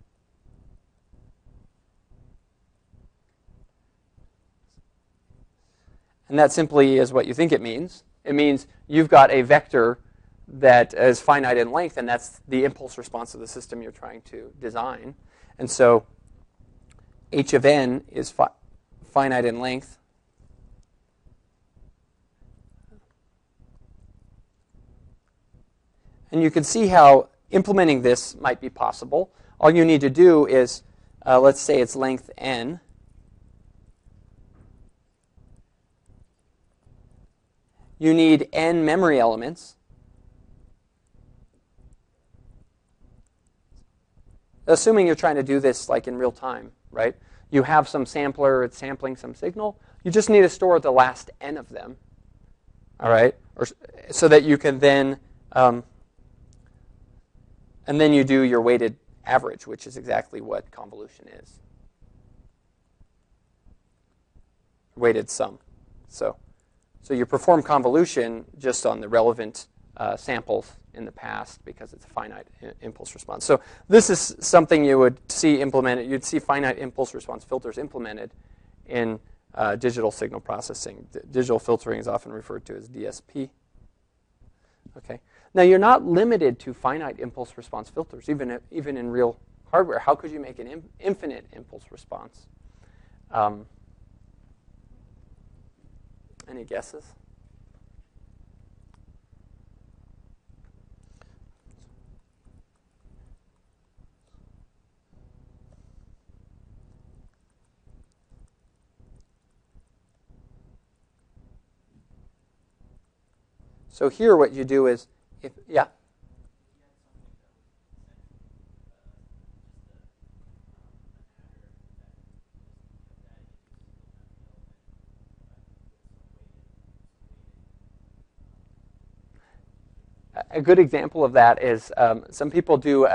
And that simply is what you think it means. It means you've got a vector that is finite in length, and that's the impulse response of the system you're trying to design. And so h of n is finite in length. And you can see how implementing this might be possible. All you need to do is, let's say it's length n. You need n memory elements. Assuming you're trying to do this like in real time, right? You have some sampler, it's sampling some signal. You just need to store the last n of them, all right? So that you can then, and then you do your weighted average, which is exactly what convolution is. Weighted sum. So you perform convolution just on the relevant samples in the past because it's a finite impulse response. So this is something you would see implemented. You'd see finite impulse response filters implemented in digital signal processing. Digital filtering is often referred to as DSP. Okay. Now you're not limited to finite impulse response filters, even in real hardware. How could you make an infinite impulse response? Any guesses? So here what you do is, yeah? A good example of that is some people do,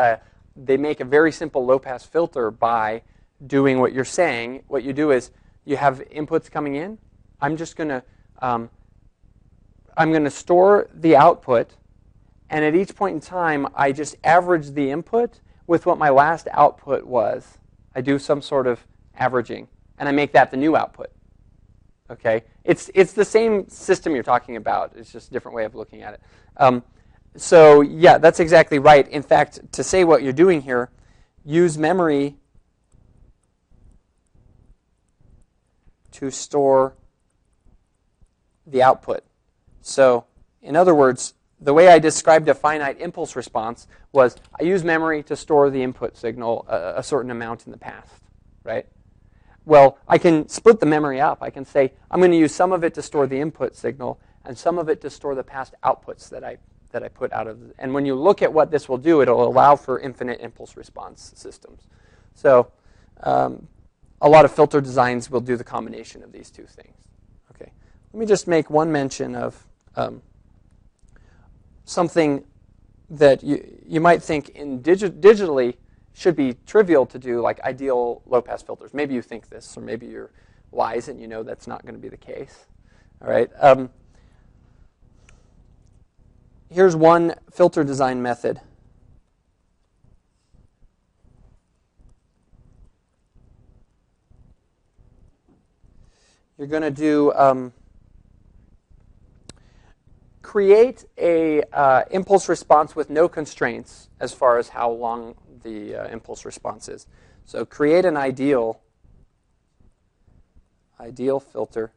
they make a very simple low-pass filter by doing what you're saying. What you do is you have inputs coming in. I'm going to store the output, and at each point in time, I just average the input with what my last output was. I do some sort of averaging, and I make that the new output. Okay, it's the same system you're talking about. It's just a different way of looking at it. So yeah, that's exactly right. In fact, to say what you're doing here, use memory to store the output. So in other words, the way I described a finite impulse response was I use memory to store the input signal a certain amount in the past, right? Well, I can split the memory up. I can say I'm going to use some of it to store the input signal and some of it to store the past outputs that I put out of it. And when you look at what this will do, it'll allow for infinite impulse response systems. So a lot of filter designs will do the combination of these two things. Okay, let me just make one mention of something that you might think in digitally should be trivial to do, like ideal low-pass filters. Maybe you think this, or maybe you're wise and you know that's not going to be the case. All right. Here's one filter design method. You're going to do create a impulse response with no constraints as far as how long the impulse response is. So create an ideal filter,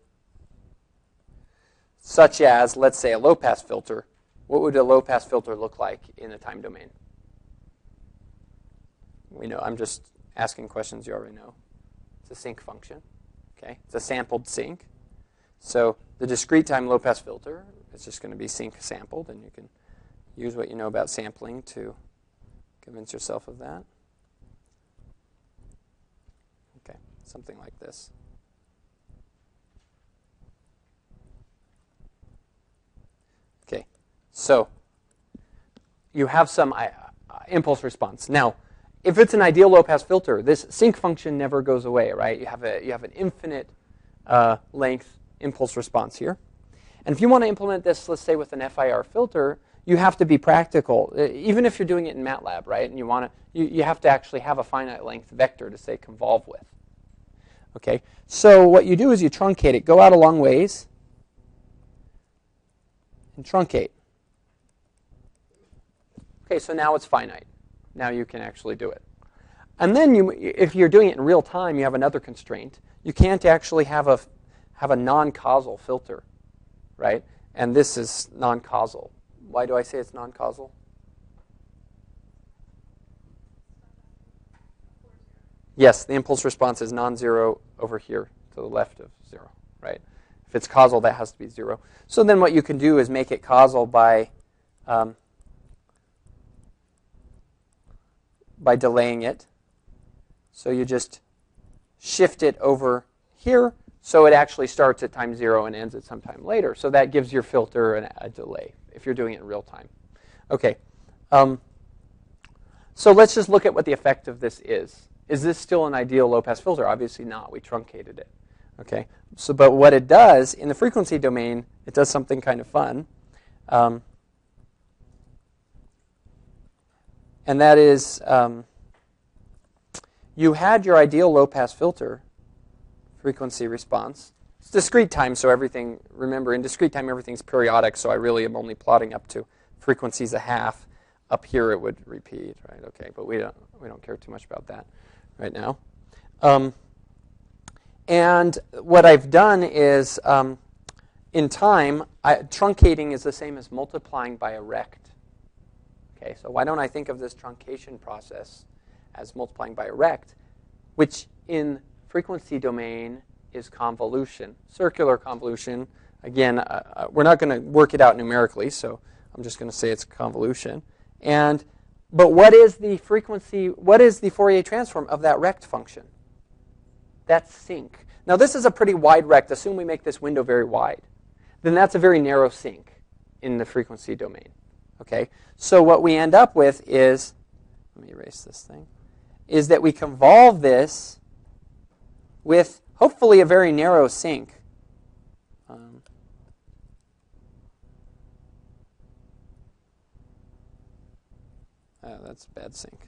such as, let's say, a low-pass filter. What would a low-pass filter look like in a time domain? We know. I'm just asking questions you already know. It's a sinc function. Okay, it's a sampled sinc. So the discrete time low-pass filter is just going to be sinc sampled, and you can use what you know about sampling to convince yourself of that. Okay, something like this. Okay, so you have some impulse response. Now, if it's an ideal low-pass filter, this sinc function never goes away, right? You have an infinite length impulse response here. And if you want to implement this, let's say with an FIR filter, you have to be practical, even if you're doing it in MATLAB, right? And you have to actually have a finite length vector to say convolve with. Okay, so what you do is you truncate it, go out a long ways, and truncate. Okay, so now it's finite. Now you can actually do it. And then if you're doing it in real time, you have another constraint. You can't actually have a non-causal filter, right? And this is non-causal. Why do I say it's non-causal? Yes, the impulse response is non-zero over here to the left of 0, right? If it's causal, that has to be 0. So then what you can do is make it causal by delaying it. So you just shift it over here, so it actually starts at time 0 and ends at some time later. So that gives your filter a delay if you're doing it in real time. Okay. So let's just look at what the effect of this is. Is this still an ideal low-pass filter? Obviously not. We truncated it. Okay. So, but what it does in the frequency domain, it does something kind of fun. And that is, you had your ideal low-pass filter frequency response. It's discrete time, so everything, remember, in discrete time, everything's periodic, so I really am only plotting up to frequencies a half. Up here, it would repeat, right? Okay, but we don't care too much about that right now. And what I've done is, in time, truncating is the same as multiplying by a rect. Okay, so why don't I think of this truncation process as multiplying by a rect, which in frequency domain is convolution, circular convolution. Again, we're not going to work it out numerically, so I'm just going to say it's convolution. But what is the frequency? What is the Fourier transform of that rect function? That's sinc. Now this is a pretty wide rect. Assume we make this window very wide. Then that's a very narrow sinc in the frequency domain. Okay. So what we end up with is, let me erase this thing, is that we convolve this with hopefully a very narrow sinc. That's bad sinc.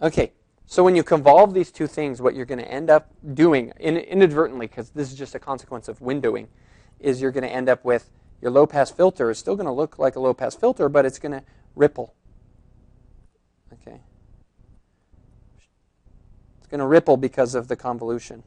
Okay, so when you convolve these two things, what you're going to end up doing, inadvertently, because this is just a consequence of windowing, is you're going to end up with your low-pass filter is still going to look like a low-pass filter, but it's going to ripple. Okay, it's going to ripple because of the convolution.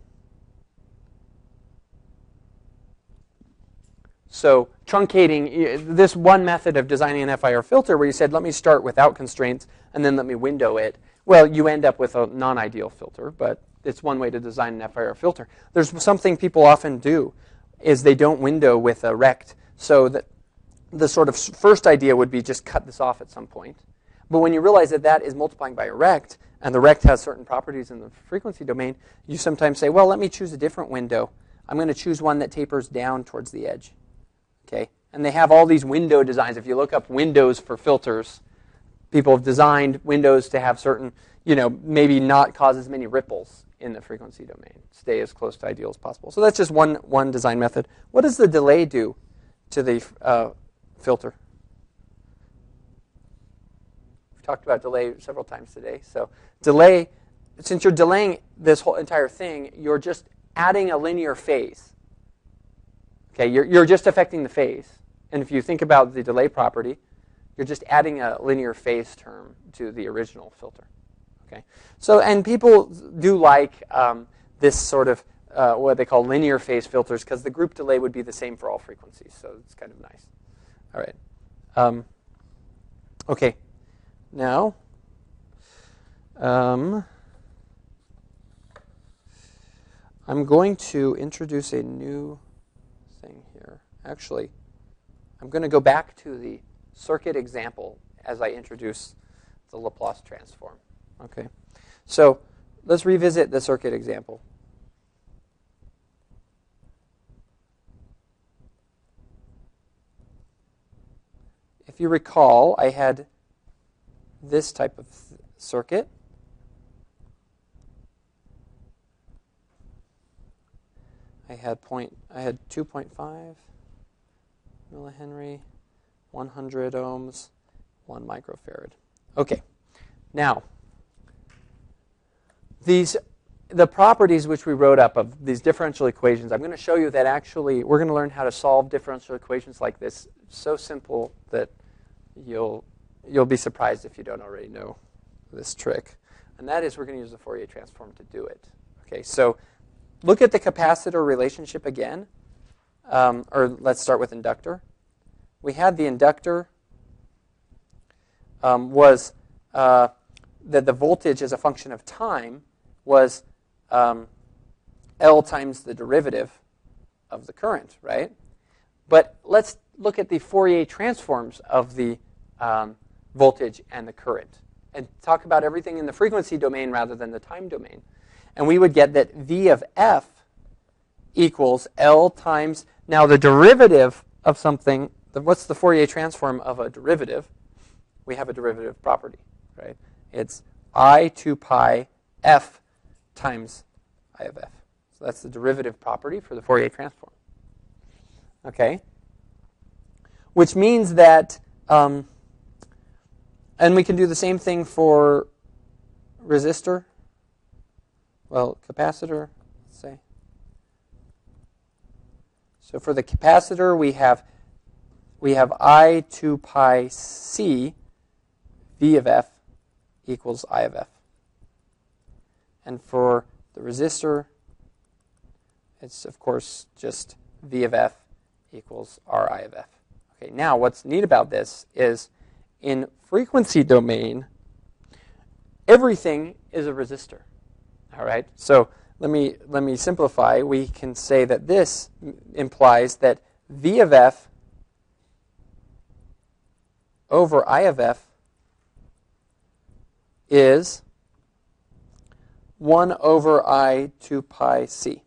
So truncating, this one method of designing an FIR filter where you said, let me start without constraints and then let me window it. Well, you end up with a non-ideal filter, but it's one way to design an FIR filter. There's something people often do is they don't window with a rect. So that the sort of first idea would be just cut this off at some point. But when you realize that that is multiplying by a rect, and the rect has certain properties in the frequency domain, you sometimes say, well, let me choose a different window. I'm going to choose one that tapers down towards the edge. Okay, and they have all these window designs. If you look up windows for filters, people have designed windows to have certain, maybe not cause as many ripples in the frequency domain, stay as close to ideal as possible. So that's just one design method. What does the delay do to the filter? We've talked about delay several times today. So delay, since you're delaying this whole entire thing, you're just adding a linear phase. Okay, you're just affecting the phase. And if you think about the delay property, you're just adding a linear phase term to the original filter. Okay, so and people do like this sort of what they call linear phase filters because the group delay would be the same for all frequencies. So it's kind of nice. All right. Okay. Now, I'm going to introduce a new thing here. Actually, I'm going to go back to the circuit example as I introduce the Laplace transform. Okay, so let's revisit the circuit example. If you recall, I had this type of circuit. I had 2.5 millihenry, 100 ohms, 1 microfarad. Okay, now the properties which we wrote up of these differential equations, I'm going to show you that actually we're going to learn how to solve differential equations like this. So simple that you'll be surprised if you don't already know this trick. And that is we're going to use the Fourier transform to do it. Okay, so look at the capacitor relationship again. Or let's start with inductor. We had the inductor was that the voltage as a function of time was L times the derivative of the current, right? But let's look at the Fourier transforms of the voltage and the current and talk about everything in the frequency domain rather than the time domain. And we would get that V of f equals L times, now the derivative of something, what's the Fourier transform of a derivative? We have a derivative property, right? It's I 2 pi f times I of f. So that's the derivative property for the Fourier transform. Okay? Which means that, and we can do the same thing for resistor. Well, capacitor, let's say. So for the capacitor, we have I 2 pi c V of f equals I of f. And for the resistor, It's, of course, just V of f equals Ri of f. Okay, now what's neat about this is in frequency domain, everything is a resistor. All right, so let me simplify. We can say that this implies that V of f over I of f is 1 over I 2 pi c.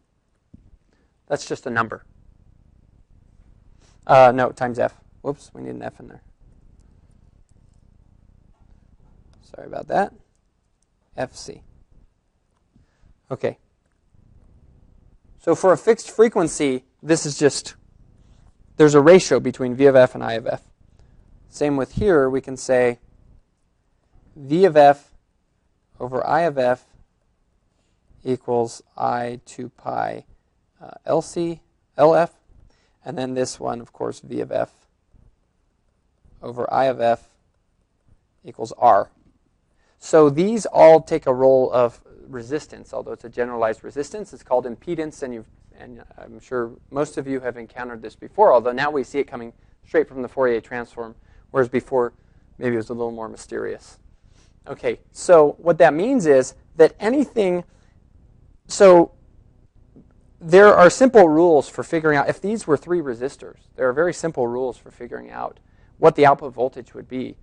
That's just a number. No, times f. Whoops, we need an f in there. Sorry about that. Fc. Okay. So for a fixed frequency, this is just, there's a ratio between V of f and I of f. Same with here, we can say V of f over I of f equals I 2 pi LF. And then this one, of course, V of f over I of f equals R. So these all take a role of resistance, although it's a generalized resistance. It's called impedance, and I'm sure most of you have encountered this before, although now we see it coming straight from the Fourier transform, whereas before maybe it was a little more mysterious. Okay, so what that means is that anything, so there are simple rules for figuring out, if these were 3 resistors, there are very simple rules for figuring out what the output voltage would be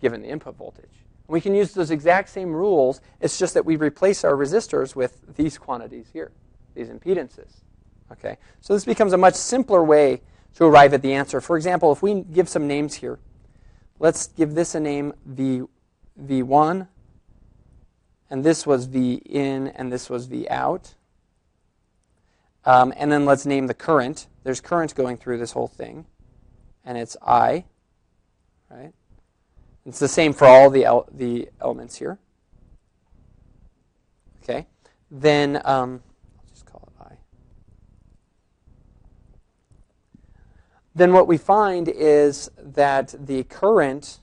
given the input voltage. We can use those exact same rules. It's just that we replace our resistors with these quantities here, these impedances. Okay, so this becomes a much simpler way to arrive at the answer. For example, if we give some names here, let's give this a name V1, and this was V in, and this was V out. And then let's name the current. There's current going through this whole thing, and it's I, right? It's the same for all the elements here. Okay, then I'll just call it I. Then what we find is that the current,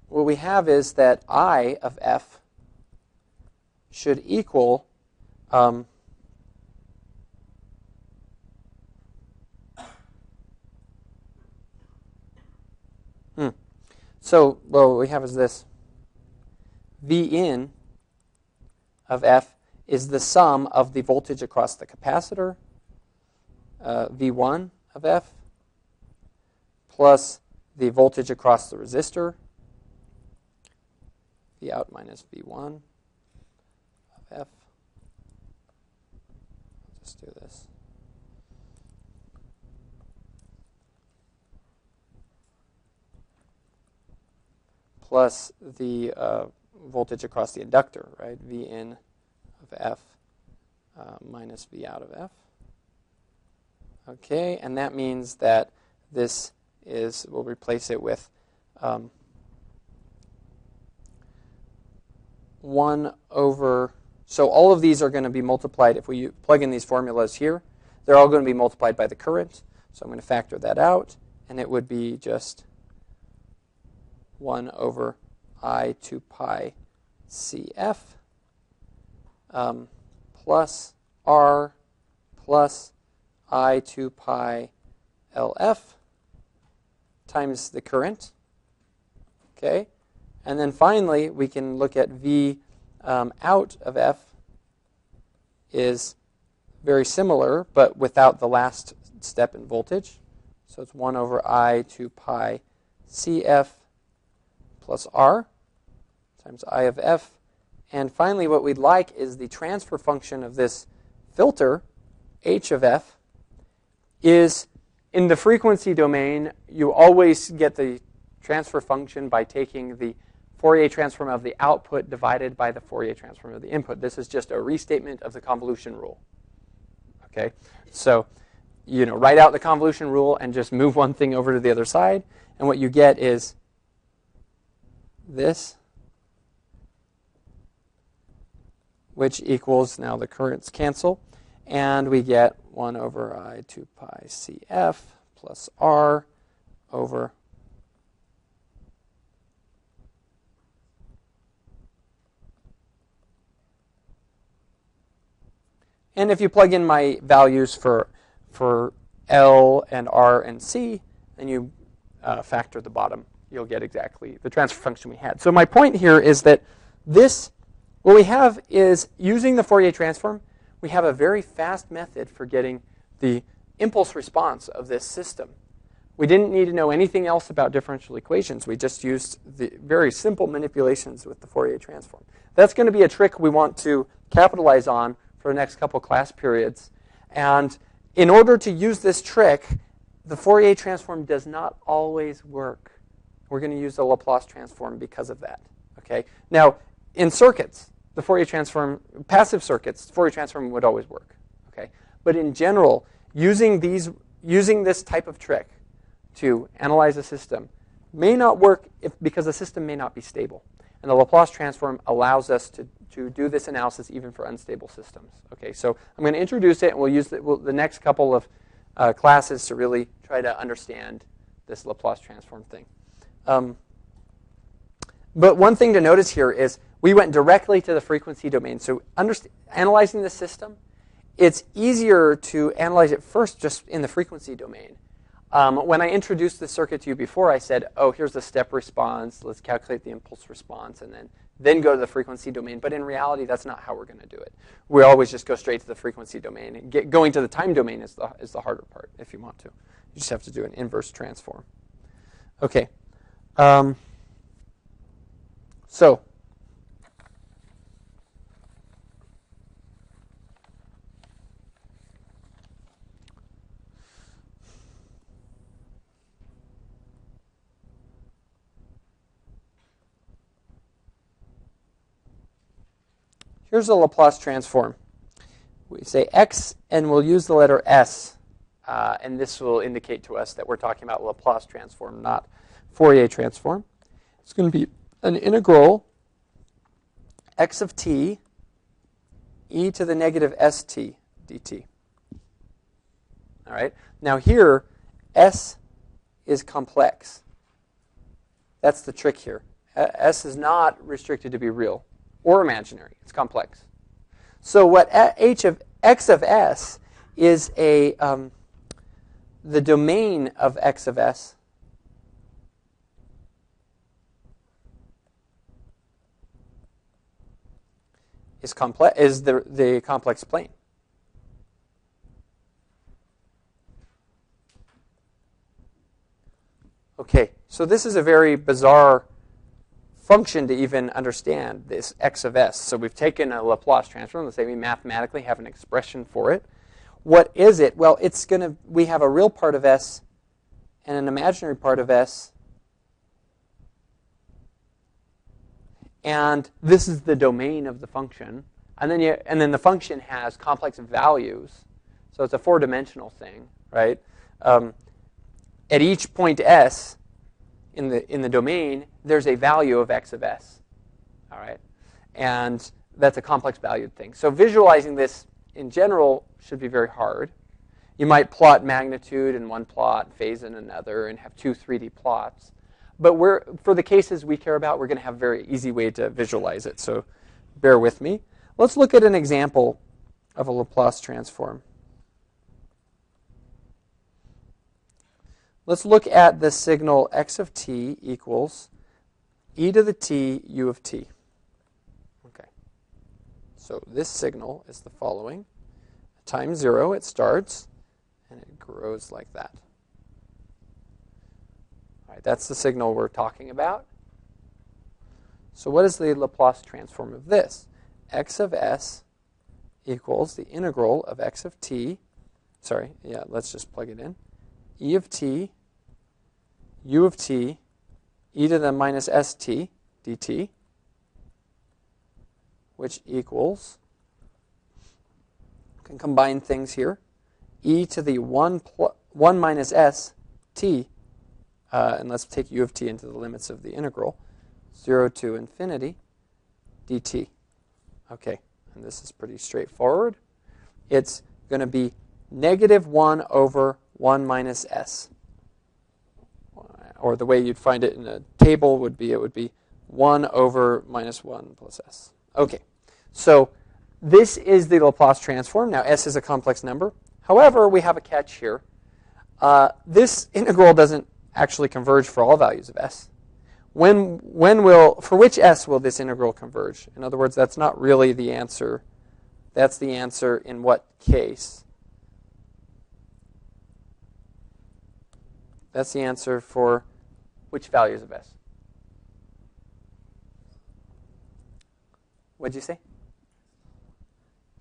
what we have is that I of f should equal So, well, what we have is this. V in of f is the sum of the voltage across the capacitor, V1 of f, plus the voltage across the resistor, V out minus V1 of f. Let's do this. Plus the voltage across the inductor, right? V in of f minus V out of f. Okay, and that means that this is, we'll replace it with 1 over, so all of these are going to be multiplied. If we plug in these formulas here, they're all going to be multiplied by the current. So I'm going to factor that out, and it would be just 1 over I 2 pi CF plus R plus I 2 pi LF times the current. Okay, and then finally we can look at V out of F is very similar, but without the last step in voltage. So it's 1 over I 2 pi CF plus R times I of f. And finally, what we'd like is the transfer function of this filter, h of f, is in the frequency domain, you always get the transfer function by taking the Fourier transform of the output divided by the Fourier transform of the input. This is just a restatement of the convolution rule. Okay, so write out the convolution rule and just move one thing over to the other side, and what you get is this, which equals, now the currents cancel, and we get 1 over I 2 pi CF plus R over And if you plug in my values for L and R and C, and you factor the bottom, you'll get exactly the transfer function we had. So my point here is that what we have is, using the Fourier transform, we have a very fast method for getting the impulse response of this system. We didn't need to know anything else about differential equations. We just used the very simple manipulations with the Fourier transform. That's going to be a trick we want to capitalize on for the next couple class periods. And in order to use this trick, the Fourier transform does not always work. We're going to use the Laplace transform because of that. Okay? Now, in circuits, the Fourier transform, passive circuits, the Fourier transform would always work. Okay? But in general, using this type of trick to analyze a system may not work because the system may not be stable. And the Laplace transform allows us to do this analysis even for unstable systems. Okay, so I'm going to introduce it, and we'll use the next couple of classes to really try to understand this Laplace transform thing. But one thing to notice here is we went directly to the frequency domain. So analyzing the system, it's easier to analyze it first just in the frequency domain. When I introduced the circuit to you before, I said, oh, here's the step response. Let's calculate the impulse response, and then go to the frequency domain. But in reality, that's not how we're going to do it. We always just go straight to the frequency domain. And going to the time domain is the harder part if you want to. You just have to do an inverse transform. Okay. So here's a Laplace transform. We say x, and we'll use the letter s, and this will indicate to us that we're talking about Laplace transform, not Fourier transform. It's going to be an integral x of t e to the negative st dt. All right. Now here, s is complex. That's the trick here. S is not restricted to be real or imaginary. It's complex. So what h of x of s is the domain of x of s is the complex plane. Okay, so this is a very bizarre function to even understand, this x of s. So we've taken a Laplace transform. Let's say we mathematically have an expression for it. What is it? Well, we have a real part of s and an imaginary part of s. And this is the domain of the function. And then the function has complex values. So it's a four-dimensional thing, right? At each point s in the domain, there's a value of x of s. All right? And that's a complex valued thing. So visualizing this in general should be very hard. You might plot magnitude in one plot, phase in another, and have two 3D plots. But for the cases we care about, we're going to have a very easy way to visualize it. So bear with me. Let's look at an example of a Laplace transform. Let's look at the signal x of t equals e to the t u of t. Okay. So this signal is the following. At time 0, it starts, and it grows like that. All right, that's the signal we're talking about. So what is the Laplace transform of this? X of s equals the integral of x of t. Sorry, yeah, let's just plug it in. E of t, u of t, e to the minus st dt, which equals, can combine things here, e to the 1 minus s t, and let's take u of t into the limits of the integral, 0 to infinity dt. Okay, and this is pretty straightforward. It's going to be negative 1 over 1 minus s. Or the way you'd find it in a table would be, it would be 1 over minus 1 plus s. Okay, so this is the Laplace transform. Now, S is a complex number. However, we have a catch here. This integral doesn't actually converge for all values of S. For which S will this integral converge? In other words, that's not really the answer. That's the answer in what case? That's the answer for which values of S? What did you say?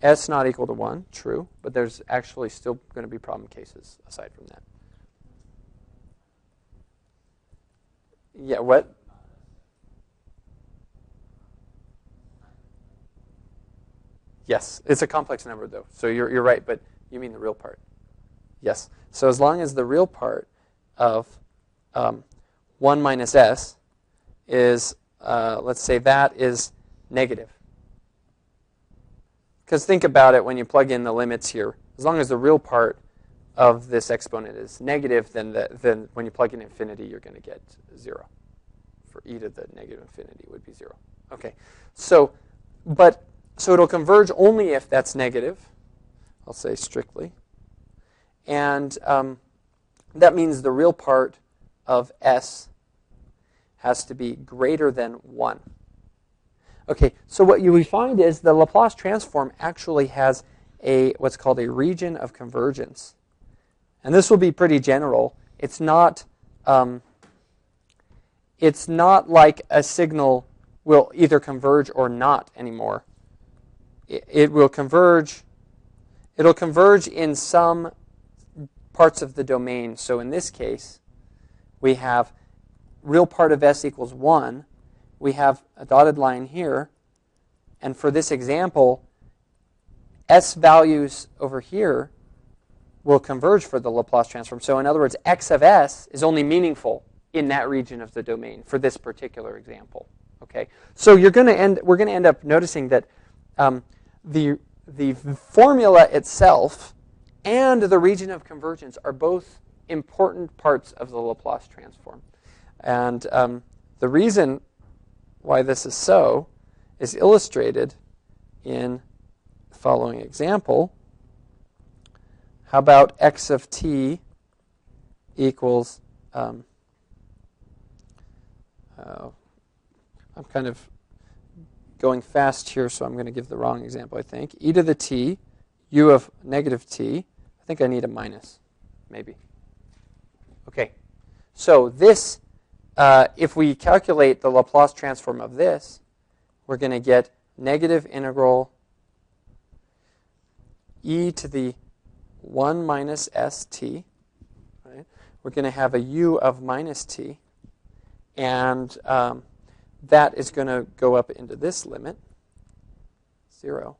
S not equal to 1, true, but there's actually still going to be problem cases aside from that. Yeah, what? Yes, it's a complex number, though, so you're right, but you mean the real part. Yes, so as long as the real part of 1 minus S is, let's say that is negative. Because think about it when you plug in the limits here. As long as the real part of this exponent is negative, then when you plug in infinity, you're going to get 0. For e to the negative infinity would be 0. Okay, so it'll converge only if that's negative. I'll say strictly. And that means the real part of S has to be greater than 1. Okay, so what we find is the Laplace transform actually has what's called a region of convergence. And this will be pretty general. It's not like a signal will either converge or not anymore. It will converge. It'll converge in some parts of the domain. So in this case, we have real part of S equals 1. We have a dotted line here. And for this example, S values over here will converge for the Laplace transform. So in other words, X of S is only meaningful in that region of the domain for this particular example. Okay, so we're going to end up noticing that the formula itself and the region of convergence are both important parts of the Laplace transform. And the reason why this is so is illustrated in the following example. How about X of t equals, I'm kind of going fast here, so I'm going to give the wrong example, I think. E to the t, u of negative t. I think I need a minus, maybe. Okay, so this, if we calculate the Laplace transform of this, we're going to get negative integral e to the 1 minus st. Right? We're going to have a u of minus t. And that is going to go up into this limit, 0,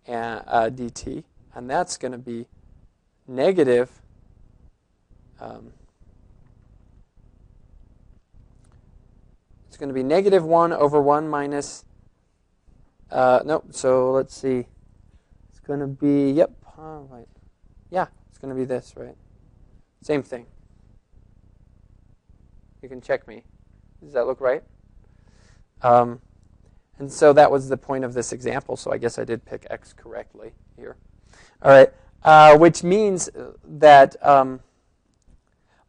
and, dt. And that's going to be negative it's going to be negative 1 over 1 minus, nope, so let's see. It's going to be, yep, right. Yeah, it's going to be this, right? Same thing. You can check me. Does that look right? And so that was the point of this example, so I guess I did pick x correctly here. All right, which means that,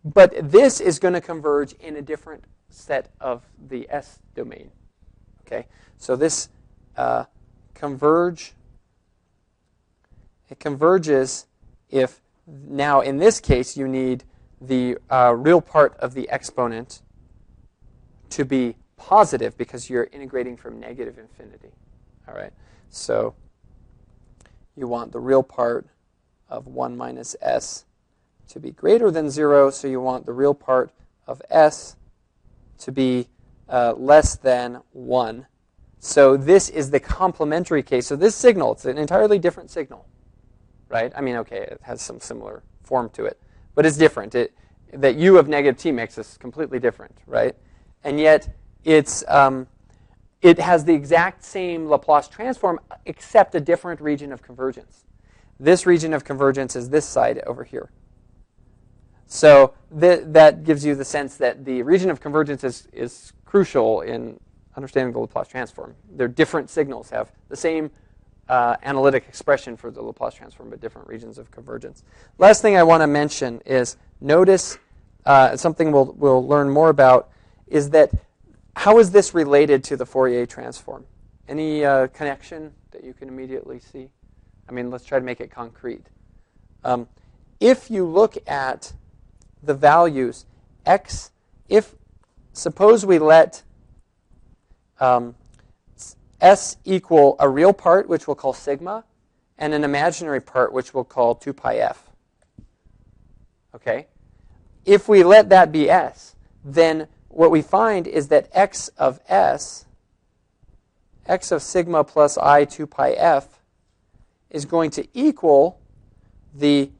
but this is going to converge in a different set of the S domain. Okay, so this it converges if now in this case you need the real part of the exponent to be positive because you're integrating from negative infinity. All right, so you want the real part of 1 minus s to be greater than 0, so you want the real part of s to be less than 1. So this is the complementary case. So this signal, it's an entirely different signal, right? I mean, okay, it has some similar form to it, but it's different. That u of negative t makes this completely different, right? And yet it has the exact same Laplace transform except a different region of convergence. This region of convergence is this side over here. So that gives you the sense that the region of convergence is crucial in understanding the Laplace transform. They're different signals, have the same analytic expression for the Laplace transform at different regions of convergence. Last thing I want to mention is notice something we'll learn more about is that how is this related to the Fourier transform? Any connection that you can immediately see? I mean, let's try to make it concrete. If you look at the values x, suppose we let s equal a real part, which we'll call sigma, and an imaginary part, which we'll call 2 pi f. Okay? If we let that be s, then what we find is that x of s, x of sigma plus I 2 pi f, is going to equal the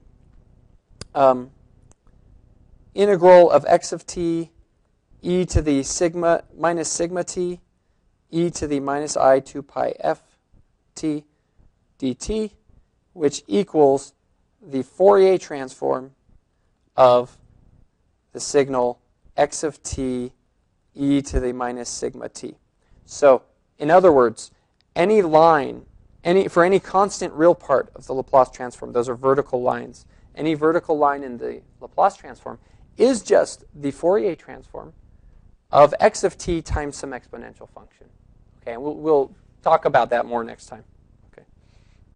integral of x of t e to the sigma minus sigma t e to the minus I 2 pi f t dt, which equals the Fourier transform of the signal x of t e to the minus sigma t. So, in other words, any line, for any constant real part of the Laplace transform, those are vertical lines, any vertical line in the Laplace transform is just the Fourier transform of x of t times some exponential function. Okay, and we'll talk about that more next time.